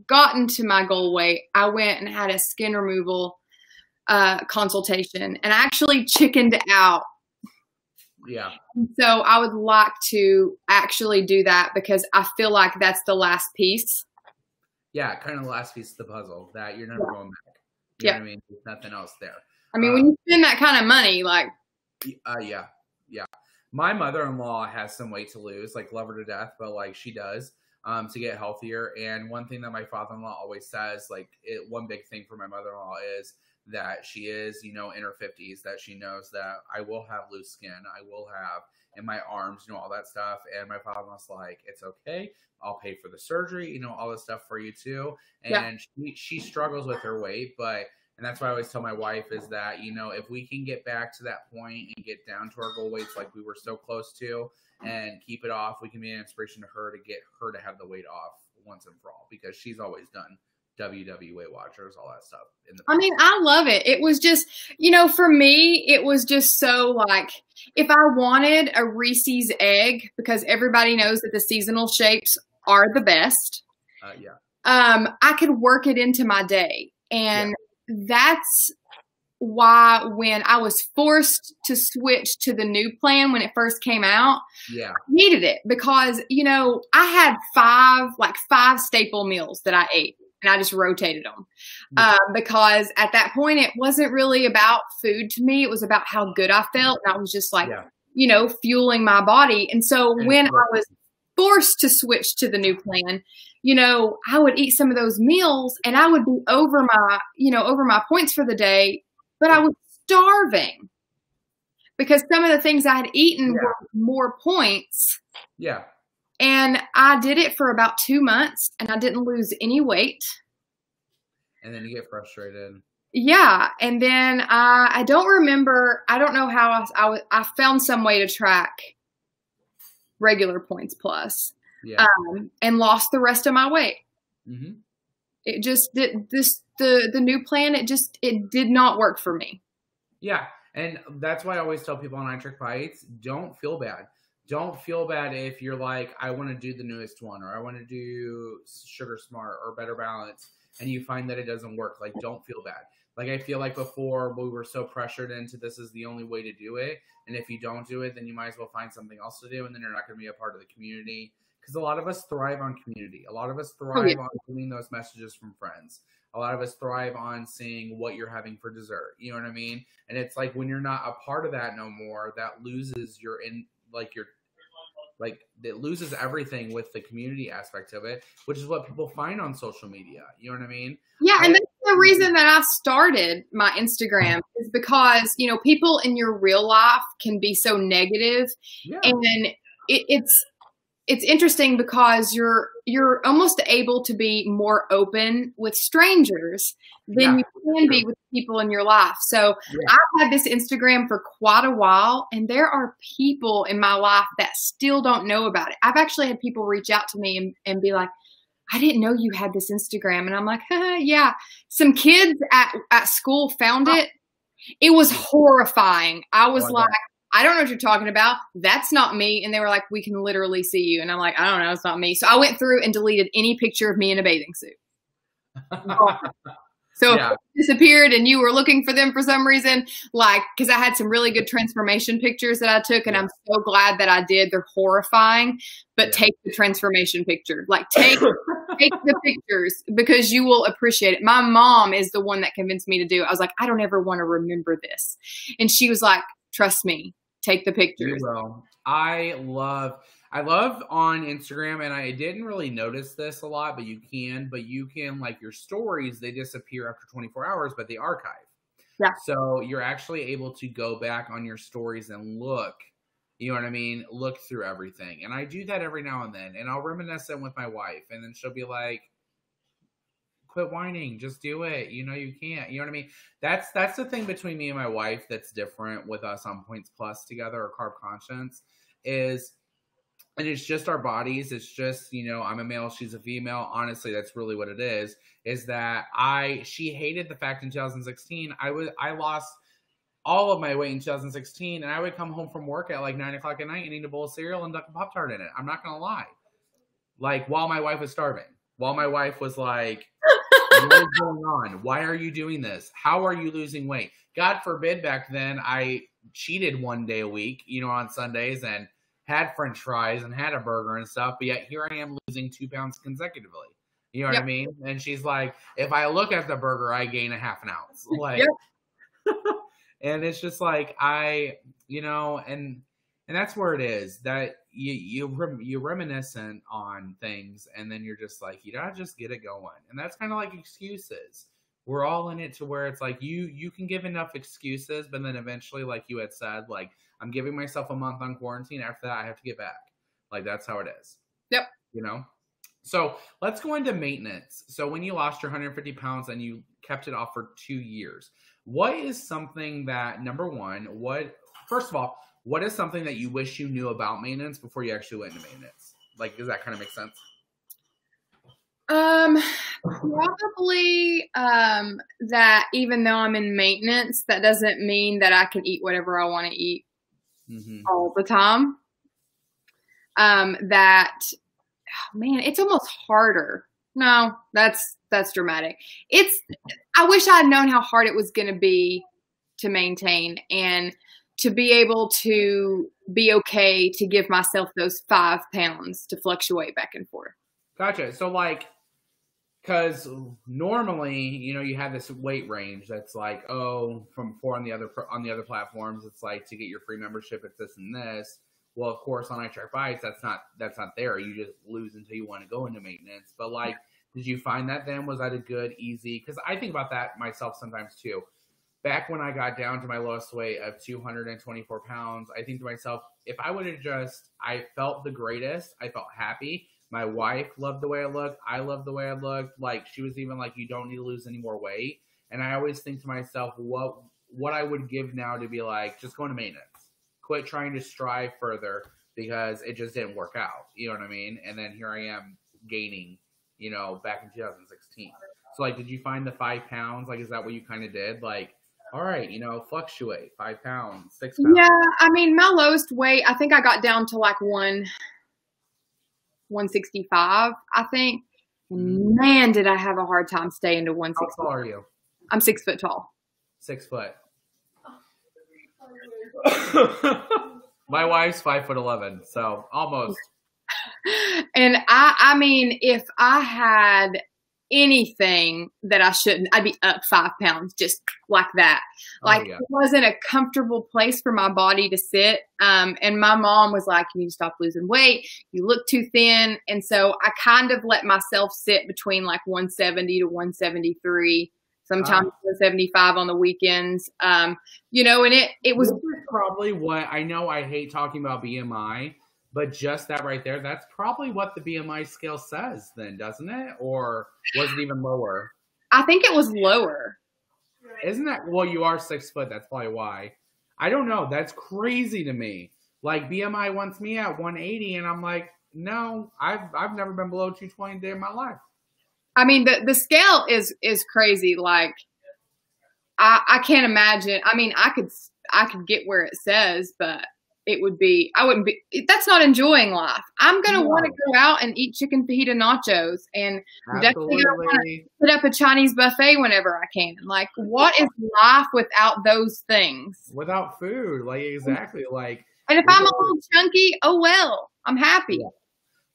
[SPEAKER 2] gotten to my goal weight, I went and had a skin removal consultation and I actually chickened out.
[SPEAKER 1] Yeah.
[SPEAKER 2] So I would like to actually do that because I feel like that's the last piece.
[SPEAKER 1] Yeah, kind of the last piece of the puzzle that you're never going back. You know what I mean? There's nothing else there.
[SPEAKER 2] I mean, when you spend that kind of money, like.
[SPEAKER 1] Yeah. My mother-in-law has some weight to lose, like love her to death, but like she does to get healthier. And one thing that my father-in-law always says, like one big thing for my mother-in-law is that she is, in her 50s, that she knows that I will have loose skin. I will have in my arms, all that stuff. And my father-in-law's like, it's okay. I'll pay for the surgery, all this stuff for you too. And she struggles with her weight, and that's why I always tell my wife is that, if we can get back to that point and get down to our goal weights like we were so close to and keep it off, we can be an inspiration to her to get her to have the weight off once and for all, because she's always done WW Weight Watchers, all that stuff. I
[SPEAKER 2] mean, I love it. It was just, for me, it was just so like, if I wanted a Reese's egg, because everybody knows that the seasonal shapes are the best. I could work it into my day. And that's why when I was forced to switch to the new plan when it first came out, I needed it because, I had five staple meals that I ate and I just rotated them because at that point it wasn't really about food to me. It was about how good I felt. And I was just like, fueling my body. And so when I was forced to switch to the new plan, I would eat some of those meals and I would be over my points for the day, but I was starving because some of the things I had eaten were more points.
[SPEAKER 1] Yeah.
[SPEAKER 2] And I did it for about 2 months and I didn't lose any weight.
[SPEAKER 1] And then you get frustrated.
[SPEAKER 2] Yeah. And then I don't remember, I don't know how I found some way to track regular points plus. And lost the rest of my weight. It just did the new plan. It did not work for me.
[SPEAKER 1] Yeah. And that's why I always tell people on iTrackBites, don't feel bad. Don't feel bad if you're like, I want to do the newest one, or I want to do Sugar Smart or Better Balance, and you find that it doesn't work. Like, don't feel bad. Like, I feel like before we were so pressured into this is the only way to do it. And if you don't do it, then you might as well find something else to do. And then you're not going to be a part of the community. Because a lot of us thrive on community. A lot of us thrive on getting those messages from friends. A lot of us thrive on seeing what you're having for dessert. You know what I mean? And it's like when you're not a part of that no more, that loses it loses everything with the community aspect of it, which is what people find on social media. You know what I mean?
[SPEAKER 2] Yeah, and that's the reason that I started my Instagram is because, people in your real life can be so negative. Yeah. And it's interesting because you're almost able to be more open with strangers than you can be with people in your life. So I've had this Instagram for quite a while, and there are people in my life that still don't know about it. I've actually had people reach out to me and be like, I didn't know you had this Instagram. And I'm like, yeah. Some kids at school found it. It was horrifying. I was like, I don't know what you're talking about. That's not me. And they were like, we can literally see you. And I'm like, I don't know. It's not me. So I went through and deleted any picture of me in a bathing suit. So if it disappeared and you were looking for them for some reason, because I had some really good transformation pictures that I took, and I'm so glad that I did. They're horrifying, but take the transformation picture. Take the pictures because you will appreciate it. My mom is the one that convinced me to do it. I was like, I don't ever want to remember this. And she was like, Trust me. Take the pictures.
[SPEAKER 1] You will. I love on Instagram, and I didn't really notice this a lot, but you can like your stories, they disappear after 24 hours, but they archive.
[SPEAKER 2] Yeah.
[SPEAKER 1] So you're actually able to go back on your stories and look, you know what I mean? Look through everything. And I do that every now and then, and I'll reminisce it with my wife, and then she'll be like, quit whining, just do it. You know, you can't, you know what I mean? That's the thing between me and my wife that's different with us on Points Plus together, or Carb Conscience, is, and it's just our bodies. It's just, you know, I'm a male, she's a female. Honestly, that's really what it is that she hated the fact in 2016, I lost all of my weight in 2016, and I would come home from work at like 9 o'clock at night and eat a bowl of cereal and duck a Pop-Tart in it. I'm not going to lie. Like, while my wife was starving, while my wife was like, what is going on? Why are you doing this? How are you losing weight? God forbid back then I cheated one day a week, you know, on Sundays, and had French fries and had a burger and stuff. But yet here I am losing 2 pounds consecutively. You know what I mean? And she's like, if I look at the burger, I gain a half an ounce. Like, and it's just like, you know, and that's where it is, that you're reminiscent on things, and then you're just like, you gotta just get it going. And that's kind of like excuses. We're all in it to where it's like you can give enough excuses, but then eventually, like you had said, like, I'm giving myself a month on quarantine. After that, I have to get back. Like, that's how it is.
[SPEAKER 2] Yep.
[SPEAKER 1] You know? So let's go into maintenance. So when you lost your 150 pounds and you kept it off for 2 years, what is something that, number one, first of all, what is something that you wish you knew about maintenance before you actually went into maintenance? Like, does that kind of make sense?
[SPEAKER 2] Probably that even though I'm in maintenance, that doesn't mean that I can eat whatever I want to eat all the time. That, oh man, it's almost harder. No, that's dramatic. I wish I had known how hard it was going to be to maintain, and to be able to be okay to give myself those 5 pounds to fluctuate back and forth.
[SPEAKER 1] Gotcha. So like, because normally, you know, you have this weight range that's like, oh, from 4 on the other platforms, it's like, to get your free membership, it's this and this. Well, of course, on iTrackBites, that's not there. You just lose until you want to go into maintenance. But like, did you find that then? Was that a good, easy? Because I think about that myself sometimes too. Back when I got down to my lowest weight of 224 pounds, I think to myself, if I would have I felt the greatest. I felt happy. My wife loved the way I looked. I loved the way I looked. Like, she was even like, you don't need to lose any more weight. And I always think to myself, what I would give now to be like, just go into maintenance. Quit trying to strive further, because it just didn't work out. You know what I mean? And then here I am gaining, you know, back in 2016. So like, did you find the 5 pounds? Like, is that what you kind of did? Like, all right, you know, fluctuate 5 pounds, 6 pounds.
[SPEAKER 2] Yeah. I mean, my lowest weight, I think I got down to like 165, I think. Man, did I have a hard time staying to 165.
[SPEAKER 1] How tall are you?
[SPEAKER 2] I'm 6 foot tall.
[SPEAKER 1] 6 foot. My wife's 5'11", so almost.
[SPEAKER 2] And I mean, if I had anything that I shouldn't, I'd be up 5 pounds just like that. Like, it wasn't a comfortable place for my body to sit. And my mom was like, you need to stop losing weight. You look too thin. And so I kind of let myself sit between like 170 to 173. Sometimes 175 on the weekends, you know, and it was
[SPEAKER 1] probably what I know. I hate talking about BMI, but just that right there, that's probably what the BMI scale says then, doesn't it? Or was it even lower?
[SPEAKER 2] I think it was lower.
[SPEAKER 1] Isn't that, well, you are 6 foot. That's probably why. I don't know. That's crazy to me. Like, BMI wants me at 180, and I'm like, no, I've never been below 220 a day in my life.
[SPEAKER 2] I mean, the scale is crazy. Like, I can't imagine. I mean, I could get where it says, but I wouldn't be, that's not enjoying life. I'm going to want to go out and eat chicken fajita nachos, and definitely want to put up a Chinese buffet whenever I can. Like, what is life without those things?
[SPEAKER 1] Without food. Like, exactly. Like,
[SPEAKER 2] and if I'm a little chunky, oh well, I'm happy.
[SPEAKER 1] Yeah.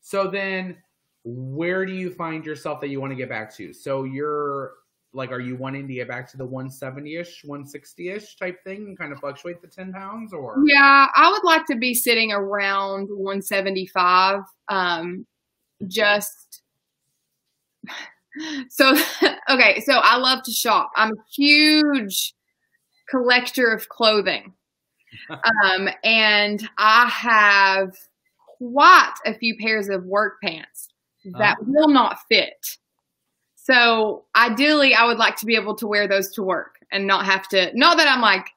[SPEAKER 1] So then, where do you find yourself that you want to get back to? So you're like, are you wanting to get back to the 170-ish, 160-ish type thing and kind of fluctuate the 10 pounds, or?
[SPEAKER 2] Yeah, I would like to be sitting around 175. Just so, okay. So I love to shop. I'm a huge collector of clothing. And I have quite a few pairs of work pants that will not fit. So ideally, I would like to be able to wear those to work and not have to, not that I'm like,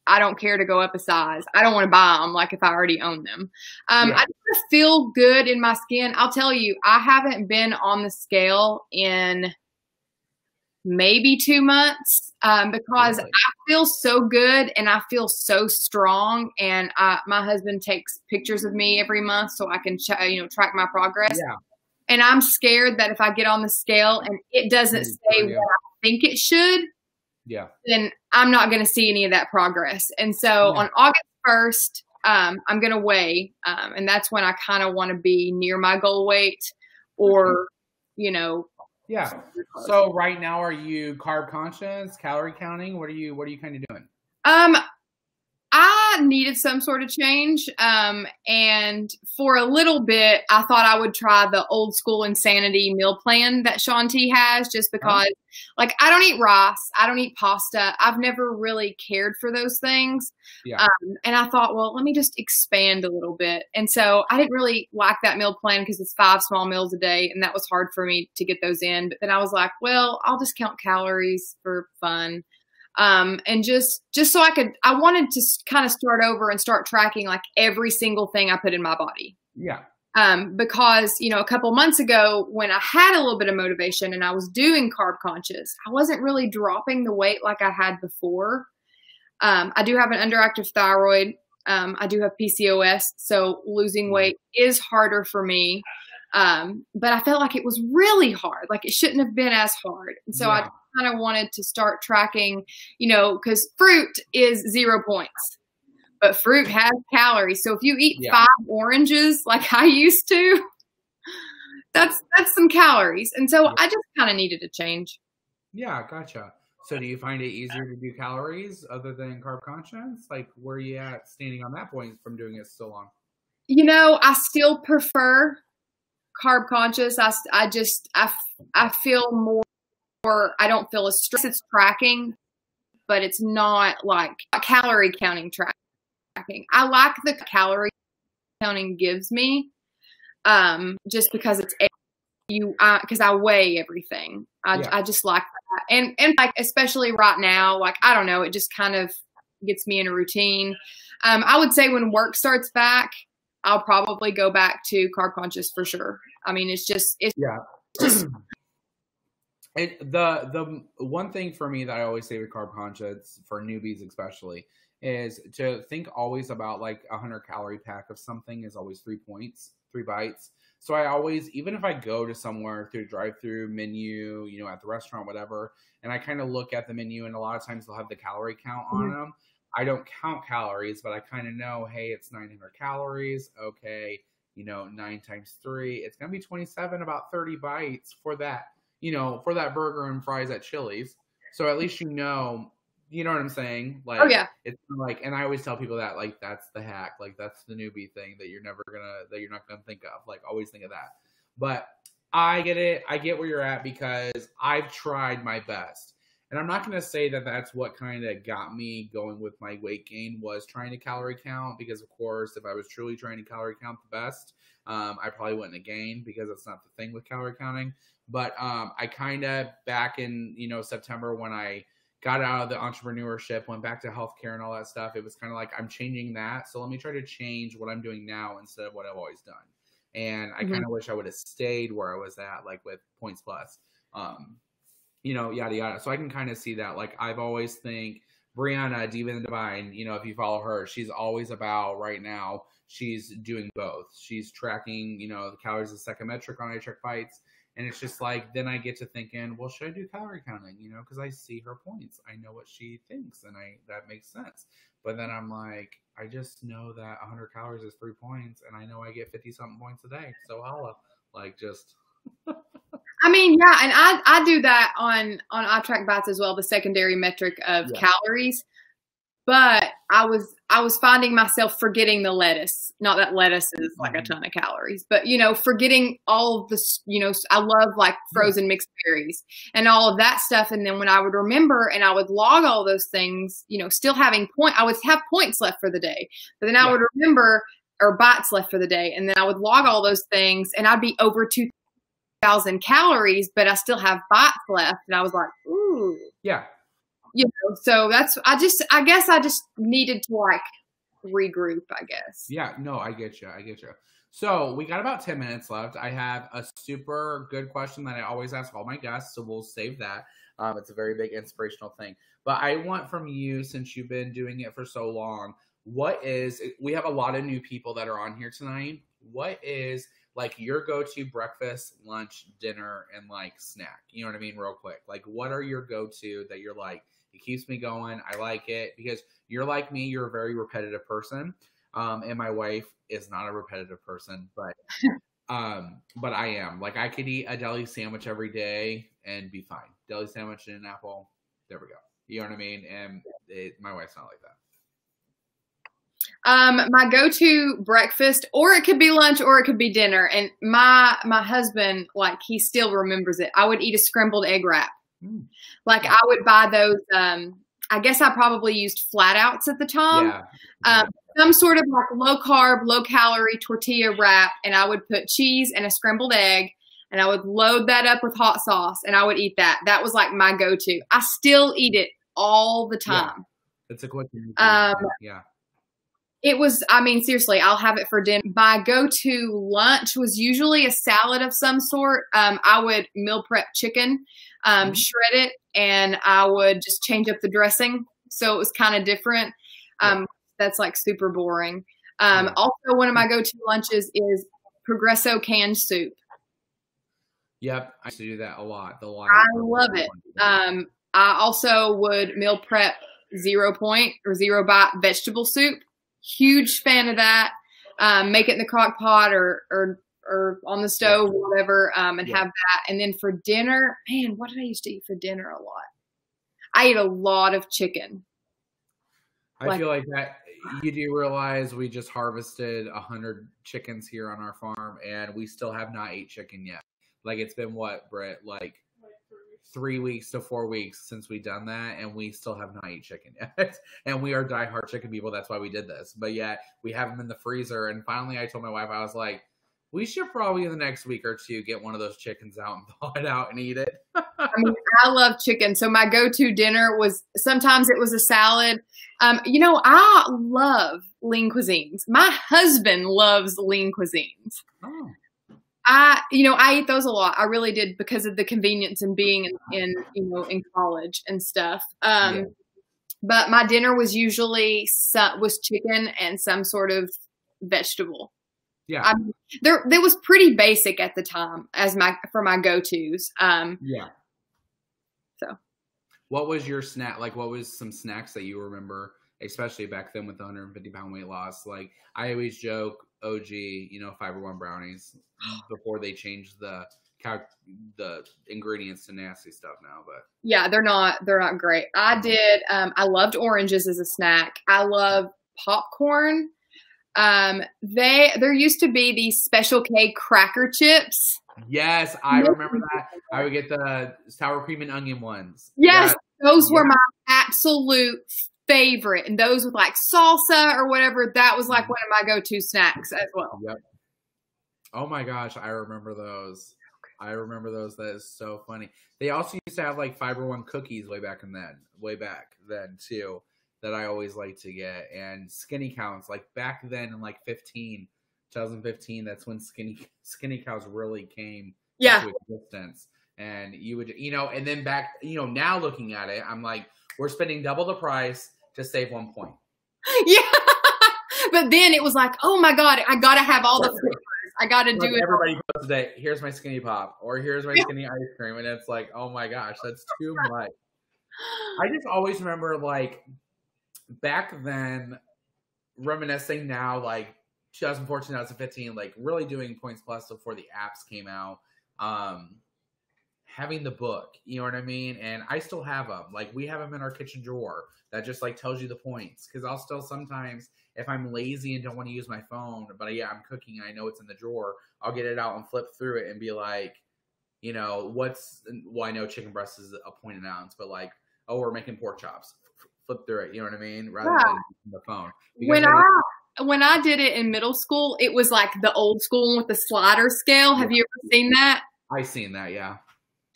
[SPEAKER 2] I don't care to go up a size. I don't want to buy them like if I already own them. I just feel good in my skin. I'll tell you, I haven't been on the scale in maybe 2 months because I feel so good and I feel so strong. And my husband takes pictures of me every month so I can track my progress. Yeah. And I'm scared that if I get on the scale and it doesn't say what I think it should, then I'm not going to see any of that progress. And so on August 1st, I'm going to weigh, and that's when I kind of want to be near my goal weight or,
[SPEAKER 1] Yeah. So right now, are you carb conscious, calorie counting? What are you kind of doing?
[SPEAKER 2] I needed some sort of change. And for a little bit, I thought I would try the old school insanity meal plan that Shaun T has, just because like I don't eat rice. I don't eat pasta. I've never really cared for those things. Yeah. And I thought, well, let me just expand a little bit. And so I didn't really like that meal plan because it's 5 small meals a day. And that was hard for me to get those in. But then I was like, well, I'll just count calories for fun. And just so I wanted to kind of start over and start tracking like every single thing I put in my body. Yeah. Because, a couple months ago when I had a little bit of motivation and I was doing carb conscious, I wasn't really dropping the weight like I had before. I do have an underactive thyroid. I do have PCOS. So losing weight is harder for me. But I felt like it was really hard. Like it shouldn't have been as hard. And so I kind of wanted to start tracking, because fruit is 0 points, but fruit has calories. So if you eat 5 oranges like I used to, that's some calories. And so I just kind of needed a change.
[SPEAKER 1] Yeah, gotcha. So do you find it easier to do calories other than carb conscious? Like where are you at standing on that point from doing it so long?
[SPEAKER 2] I still prefer carb conscious. I feel more, I don't feel as stressed. It's tracking, but it's not like calorie counting tracking. I like the calorie counting gives me, just because it's because I weigh everything. I just like that. And like, especially right now, like, I don't know, it just kind of gets me in a routine. I would say when work starts back, I'll probably go back to carb conscious for sure. I mean, it's just
[SPEAKER 1] the one thing for me that I always say with carb conscious for newbies especially is to think always about like 100-calorie pack of something is always 3 points, 3 bites. So I always, even if I go to somewhere through drive-through menu, at the restaurant, whatever, and I kind of look at the menu and a lot of times they'll have the calorie count on them. I don't count calories, but I kind of know, hey, it's 900 calories. Okay. 9 times 3, it's going to be 27, about 30 bites for that, for that burger and fries at Chili's. So at least you know what I'm saying? Like, oh, yeah. It's like, and I always tell people that, like, that's the hack. Like, that's the newbie thing that you're not going to think of. Like, always think of that. But I get it. I get where you're at because I've tried my best. And I'm not going to say that that's what kind of got me going with my weight gain was trying to calorie count because, of course, if I was truly trying to calorie count the best, I probably wouldn't have gained because that's not the thing with calorie counting. But I kind of back in, September when I got out of the entrepreneurship, went back to healthcare and all that stuff, it was kind of like I'm changing that. So let me try to change what I'm doing now instead of what I've always done. And I kind of wish I would have stayed where I was at, like with Points Plus. Yada, yada. So I can kind of see that. Like, I've always think Brianna, Diva and Divine, if you follow her, she's always about right now. She's doing both. She's tracking, the calories of psychometric on iTrackBites. And it's just like, then I get to thinking, well, should I do calorie counting? Because I see her points. I know what she thinks and that makes sense. But then I'm like, I just know that 100 calories is 3 points and I know I get 50 something points a day. So holla, like just.
[SPEAKER 2] I mean, yeah, and I do that on iTrackBites as well, the secondary metric of calories. But I was finding myself forgetting the lettuce. Not that lettuce is like a ton of calories, but forgetting all of this. I love like frozen mixed berries and all of that stuff. And then when I would remember and I would log all those things, still having I would have points left for the day, but then I would remember or bites left for the day, and then I would log all those things, and I'd be over 2,000 calories, but I still have bites left, and I was like, ooh,
[SPEAKER 1] yeah.
[SPEAKER 2] So I guess I just needed to like regroup, I guess.
[SPEAKER 1] Yeah, no, I get you. So we got about 10 minutes left. I have a super good question that I always ask all my guests, so we'll save that. It's a very big inspirational thing. But I want from you, since you've been doing it for so long, we have a lot of new people that are on here tonight. What is like your go-to breakfast, lunch, dinner, and like snack? You know what I mean? Real quick. Like what are your go-to that you're like, it keeps me going. I like it because you're like me. You're a very repetitive person. And my wife is not a repetitive person, but I am. Like I could eat a deli sandwich every day and be fine. Deli sandwich and an apple. There we go. You know what I mean? And my wife's not like that.
[SPEAKER 2] My go-to breakfast, or it could be lunch, or it could be dinner. And my husband, like he still remembers it. I would eat a scrambled egg wrap. Like I would buy those. I guess I probably used flat outs at the time. Some sort of like low carb, low calorie tortilla wrap, and I would put cheese and a scrambled egg, and I would load that up with hot sauce, and I would eat that. That was like my go-to. I still eat it all the time.
[SPEAKER 1] It's a quick.
[SPEAKER 2] It was, I mean, seriously, I'll have it for dinner. My go-to lunch was usually a salad of some sort. I would meal prep chicken, shred it, and I would just change up the dressing. So it was kind of different. That's like super boring. Also, one of my go-to lunches is Progresso canned soup.
[SPEAKER 1] Yep, I used to do that a lot.
[SPEAKER 2] I love it. I also would meal prep 0 point or 0 bite vegetable soup. Huge fan of that. Make it in the crock pot or on the stove, whatever, and have that. And then for dinner, man, what did I used to eat for dinner a lot? I ate a lot of chicken.
[SPEAKER 1] I feel like that you do realize we just harvested 100 chickens here on our farm, and we still have not ate chicken yet. Like it's been what, Britt? Like 3 weeks to 4 weeks since we done that, and we still have not eaten chicken yet. And we are diehard chicken people. That's why we did this. But yeah, we have them in the freezer. And finally, I told my wife, I was like, we should probably in the next week or two get one of those chickens out and thaw it out and eat it.
[SPEAKER 2] I mean, I love chicken. So my go-to dinner was sometimes it was a salad. I love lean cuisines. My husband loves lean cuisines.
[SPEAKER 1] Oh.
[SPEAKER 2] I eat those a lot. I really did because of the convenience and being in college and stuff. But my dinner was usually was chicken and some sort of vegetable.
[SPEAKER 1] Yeah.
[SPEAKER 2] There was pretty basic at the time for my go-tos. So
[SPEAKER 1] what was your snack? Like what was some snacks that you remember, especially back then with the 150-pound weight loss? Like I always joke, OG, Fiber One brownies before they changed the ingredients to nasty stuff now, but
[SPEAKER 2] yeah, they're not great. I loved oranges as a snack. I love popcorn. There used to be these Special K cracker chips.
[SPEAKER 1] Yes, I remember that. I would get the sour cream and onion ones.
[SPEAKER 2] Yes, those were my absolute favorite. And those with like salsa or whatever, that was like one of my go-to snacks as well.
[SPEAKER 1] Yep. Oh my gosh, I remember those. That is so funny. They also used to have like Fiber One cookies way back then too, that I always liked to get. And Skinny Cows, like back then in like 2015, that's when Skinny Cows really came into existence. And you would, and then back, now looking at it, I'm like, we're spending double the price to save 1 point.
[SPEAKER 2] Yeah. But then it was like, oh my God, I got to have all the flavors. I got to do it.
[SPEAKER 1] Everybody goes today, here's my Skinny Pop, or here's my Skinny ice cream. And it's like, oh my gosh, that's too much. I just always remember like back then, reminiscing now, like 2014, 2015, like really doing Points Plus before the apps came out. having the book, you know what I mean? And I still have them. Like, we have them in our kitchen drawer that just like tells you the points. Cause I'll still sometimes, if I'm lazy and don't want to use my phone, but yeah, I'm cooking and I know it's in the drawer, I'll get it out and flip through it and be like, you know, I know chicken breast is a point an ounce, but like, oh, we're making pork chops. Flip through it, you know what I mean? Rather than the phone.
[SPEAKER 2] When I did it in middle school, it was like the old school one with the slider scale. Have you ever seen that? I've
[SPEAKER 1] seen that, yeah.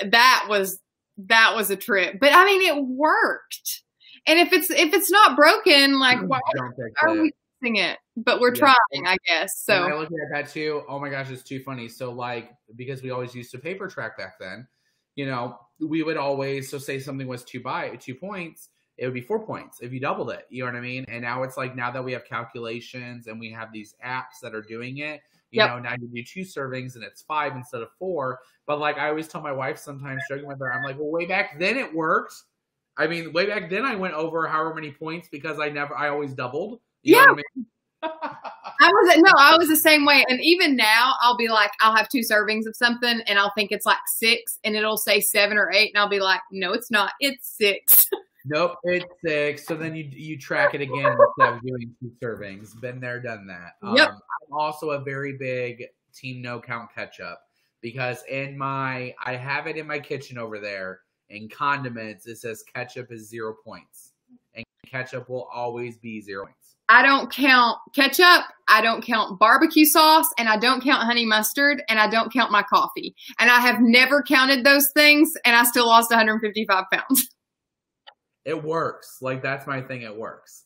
[SPEAKER 2] That was a trip. But I mean, it worked. And if it's not broken, like, why are we fixing it? But we're trying, I guess. So
[SPEAKER 1] and I look at that too. Oh my gosh, it's too funny. So like, because we always used to paper track back then, you know, we would always, so say something was 2 points, it would be 4 points if you doubled it. You know what I mean? And now it's like, now that we have calculations and we have these apps that are doing it, you know, now you do 2 servings and it's 5 instead of 4. But like, I always tell my wife sometimes, joking with her, I'm like, well, way back then it worked. I mean, way back then I went over however many points because I always doubled. You know what I mean?
[SPEAKER 2] I was the same way. And even now I'll be like, I'll have 2 servings of something and I'll think it's like 6 and it'll say 7 or 8. And I'll be like, no, it's not. It's 6.
[SPEAKER 1] Nope, it's 6. So then you track it again instead of doing 2 servings. Been there, done that. I'm also a very big team no count ketchup because I have it in my kitchen over there. In condiments, it says ketchup is 0 points. And ketchup will always be 0 points.
[SPEAKER 2] I don't count ketchup, I don't count barbecue sauce, and I don't count honey mustard, and I don't count my coffee. And I have never counted those things, and I still lost 155 pounds.
[SPEAKER 1] It works. Like, that's my thing. It works.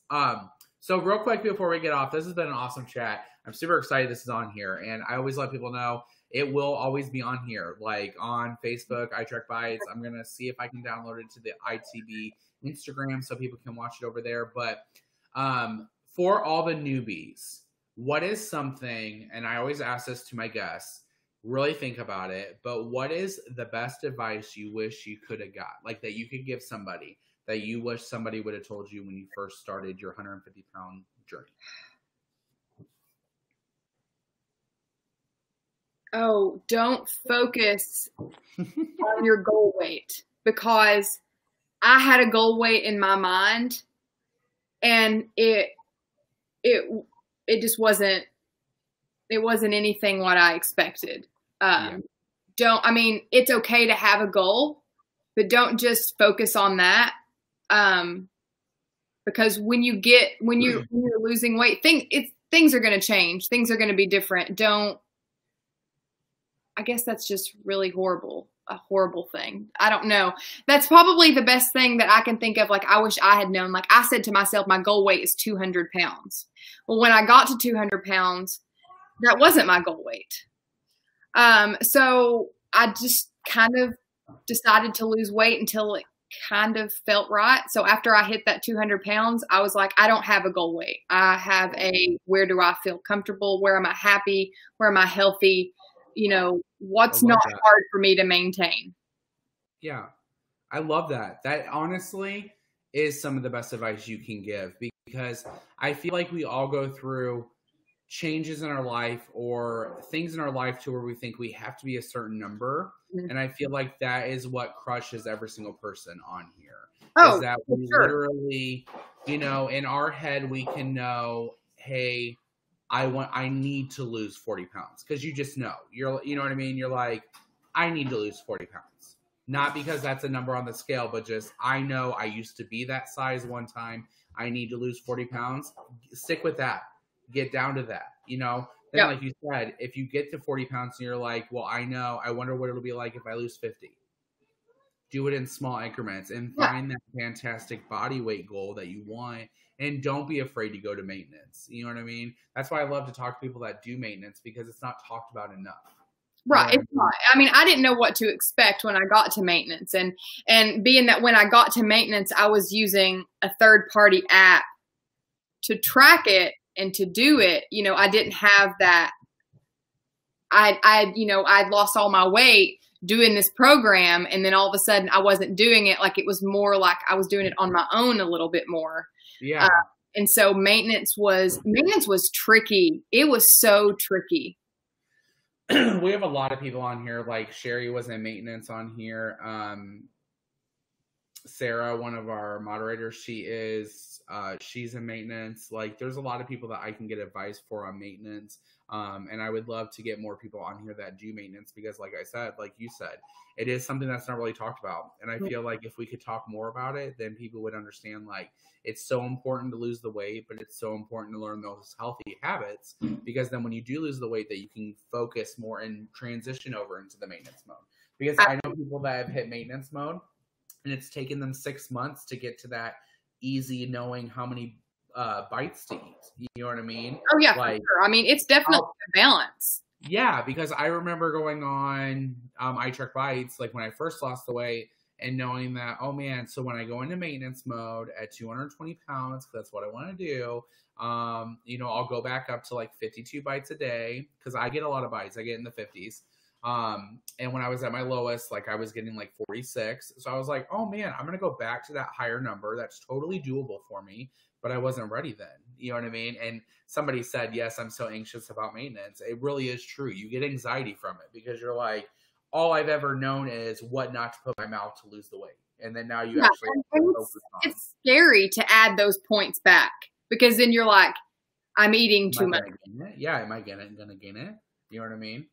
[SPEAKER 1] So real quick before we get off, this has been an awesome chat. I'm super excited this is on here. And I always let people know it will always be on here, like on Facebook, iTrackBites. I'm going to see if I can download it to the ITB Instagram so people can watch it over there. But for all the newbies, what is something, and I always ask this to my guests, really think about it, but what is the best advice you wish you could have got? Like, that you could give somebody that you wish somebody would have told you when you first started your 150-pound journey?
[SPEAKER 2] Oh, don't focus on your goal weight, because I had a goal weight in my mind and it just wasn't anything what I expected. I mean, it's okay to have a goal, but don't just focus on that. Because when you're losing weight, things are going to change. Things are going to be different. I guess that's just really a horrible thing. I don't know. That's probably the best thing that I can think of. Like, I wish I had known. Like, I said to myself, my goal weight is 200 pounds. Well, when I got to 200 pounds, that wasn't my goal weight. So I just kind of decided to lose weight until it kind of felt right. So after I hit that 200 pounds, I was like, I don't have a goal weight. I have where do I feel comfortable? Where am I happy? Where am I healthy? You know, what's not hard for me to maintain?
[SPEAKER 1] Yeah, I love that. That honestly is some of the best advice you can give, because I feel like we all go through changes in our life or things in our life to where we think we have to be a certain number. Mm-hmm. And I feel like that is what crushes every single person on here. Is that we literally, you know, in our head, we can know, hey, I need to lose 40 pounds, because you just know. You know what I mean? You're like, I need to lose 40 pounds. Not because that's a number on the scale, but just, I know I used to be that size one time. I need to lose 40 pounds. Stick with that. Get down to that, you know? Then, like you said, if you get to 40 pounds and you're like, well, I wonder what it'll be like if I lose 50. Do it in small increments and find that fantastic body weight goal that you want. And don't be afraid to go to maintenance. You know what I mean? That's why I love to talk to people that do maintenance, because it's not talked about enough.
[SPEAKER 2] Right. It's not. I mean, I didn't know what to expect when I got to maintenance. And being that when I got to maintenance, I was using a third-party app to track it and to do it. You know, I didn't have that. I'd lost all my weight doing this program, and then all of a sudden I wasn't doing it. Like, it was more like I was doing it on my own a little bit more.
[SPEAKER 1] Yeah.
[SPEAKER 2] And so maintenance was tricky. It was so tricky.
[SPEAKER 1] we have a lot of people on here. Like Sherry was in maintenance on here. Sarah, one of our moderators, she's in maintenance. Like there's a lot of people that I can get advice for on maintenance. And I would love to get more people on here that do maintenance because like I said, like you said, it is something that's not really talked about. And I feel like if we could talk more about it, then people would understand like it's so important to lose the weight, but it's so important to learn those healthy habits because then when you do lose the weight that you can focus more and transition over into the maintenance mode. Because I know people that have hit maintenance mode and it's taken them 6 months to get to that easy knowing how many bites to eat. You know what I mean?
[SPEAKER 2] Oh yeah, like, for sure. I mean, it's definitely a balance.
[SPEAKER 1] Yeah, because I remember going on iTrackBites, like when I first lost the weight and knowing that, oh man, so when I go into maintenance mode at 220 pounds, because that's what I want to do, you know, I'll go back up to like 52 bites a day because I get a lot of bites. I get in the 50s. And when I was at my lowest, like I was getting like 46. So I was like, oh man, I'm going to go back to that higher number. That's totally doable for me. But I wasn't ready then. You know what I mean? And somebody said, yes, I'm so anxious about maintenance. It really is true. You get anxiety from it because you're like, all I've ever known is what not to put in my mouth to lose the weight. And then now you actually focus on.
[SPEAKER 2] It's scary to add those points back because then you're like, I'm eating too much.
[SPEAKER 1] Yeah, am I going to gain it? You know what I mean?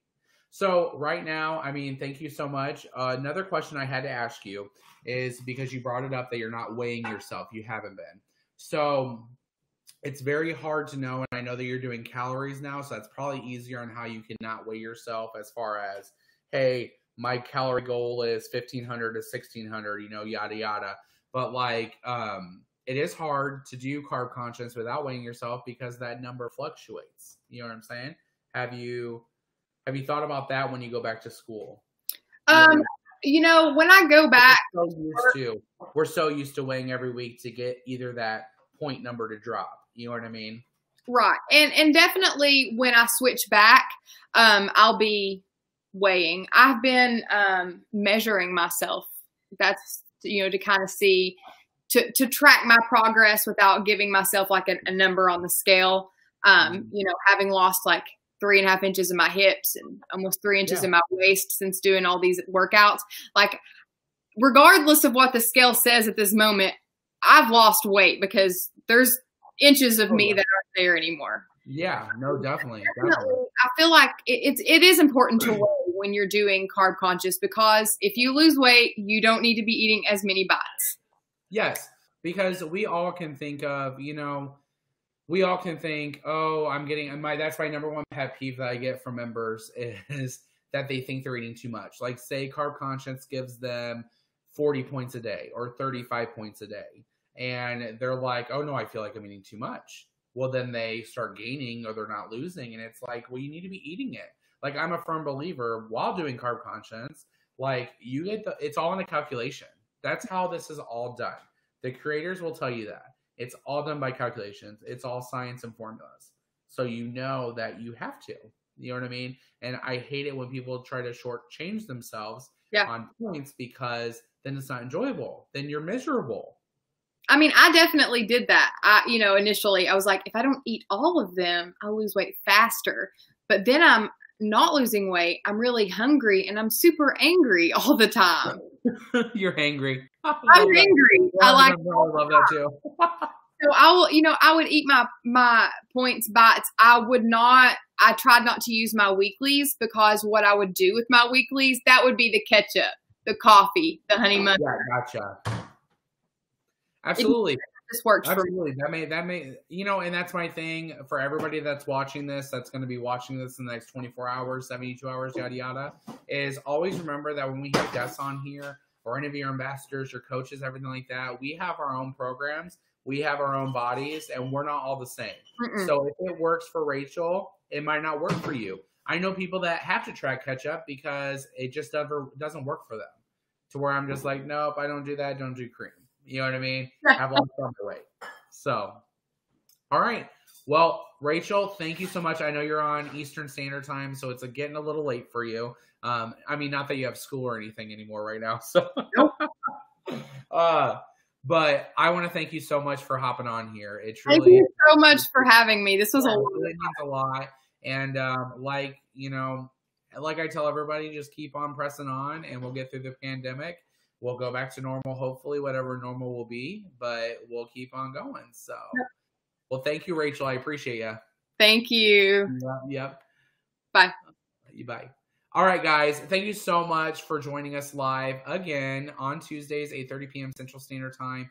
[SPEAKER 1] So right now, I mean, thank you so much. Another question I had to ask you is because you brought it up that you're not weighing yourself. You haven't been. So it's very hard to know. And I know that you're doing calories now. So that's probably easier on how you can not weigh yourself as far as, hey, my calorie goal is 1,500 to 1,600, you know, yada, yada. But like, it is hard to do carb conscious without weighing yourself because that number fluctuates. You know what I'm saying? Have you thought about that when you go back to school?
[SPEAKER 2] You know, when I go back,
[SPEAKER 1] we're so used to weighing every week to get either that point number to drop. You know what I mean?
[SPEAKER 2] Right. And definitely when I switch back, I'll be weighing. I've been measuring myself. That's, you know, to kind of see, to track my progress without giving myself like a number on the scale. You know, having lost like 3.5 inches in my hips and almost 3 inches in my waist since doing all these workouts. Like, regardless of what the scale says at this moment, I've lost weight because there's inches of me that aren't there anymore.
[SPEAKER 1] Yeah, no, definitely.
[SPEAKER 2] I feel like it is important to weigh when you're doing carb conscious because if you lose weight, you don't need to be eating as many bites.
[SPEAKER 1] Yes, because we all can think of, you know, we all can think, oh, that's my number one pet peeve that I get from members is that they think they're eating too much. Like say carb conscious gives them 40 points a day or 35 points a day. And they're like, oh no, I feel like I'm eating too much. Well, then they start gaining or they're not losing. And it's like, well, you need to be eating it. Like I'm a firm believer while doing carb conscious, like you get it's all in a calculation. That's how this is all done. The creators will tell you that. It's all done by calculations. It's all science and formulas. So you know that you have to. You know what I mean? And I hate it when people try to shortchange themselves on points because then it's not enjoyable. Then you're miserable.
[SPEAKER 2] I mean, I definitely did that. You know, initially I was like, if I don't eat all of them, I'll lose weight faster. But then I'm not losing weight. I'm really hungry and I'm super angry all the time.
[SPEAKER 1] You're angry.
[SPEAKER 2] I'm angry.
[SPEAKER 1] I love that too.
[SPEAKER 2] So I would eat my points bites. I tried not to use my weeklies because what I would do with my weeklies, that would be the ketchup, the coffee, the honey mustard.
[SPEAKER 1] Yeah, gotcha. Absolutely.
[SPEAKER 2] This works
[SPEAKER 1] Absolutely. For me. That may, you know, and that's my thing for everybody that's watching this, that's going to be watching this in the next 24 hours, 72 hours, yada, yada, is always remember that when we have guests on here or any of your ambassadors or coaches, everything like that, we have our own programs, we have our own bodies, and we're not all the same. So if it works for Rachel, it might not work for you. I know people that have to track ketchup because it just doesn't work for them to where I'm just like, nope, I don't do that. Don't do cream. You know what I mean? Have lost some weight. So, all right. Well, Rachel, thank you so much. I know you're on Eastern Standard Time, so it's getting a little late for you. I mean, not that you have school or anything anymore right now. So, but I want to thank you so much for hopping on here.
[SPEAKER 2] Thank you so much for having me. This was
[SPEAKER 1] it really means a lot. And like, you know, like I tell everybody, just keep on pressing on and we'll get through the pandemic. We'll go back to normal, hopefully, whatever normal will be, but we'll keep on going. So, well, thank you, Rachel. I appreciate you.
[SPEAKER 2] Thank you.
[SPEAKER 1] Yep.
[SPEAKER 2] Bye.
[SPEAKER 1] Bye. All right, guys. Thank you so much for joining us live again on Tuesdays, 8:30 p.m. Central Standard Time.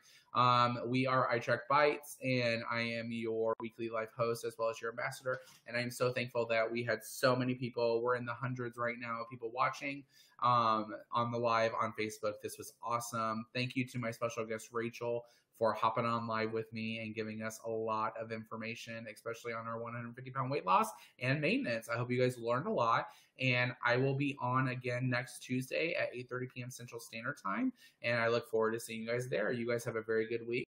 [SPEAKER 1] We are iTrackBites, and I am your weekly live host as well as your ambassador. And I'm so thankful that we had so many people. We're in the hundreds right now of people watching on the live on Facebook. This was awesome. Thank you to my special guest, Rachel, for hopping on live with me and giving us a lot of information, especially on our 150-pound weight loss and maintenance. I hope you guys learned a lot. And I will be on again next Tuesday at 8:30 p.m. Central Standard Time. And I look forward to seeing you guys there. You guys have a very good week.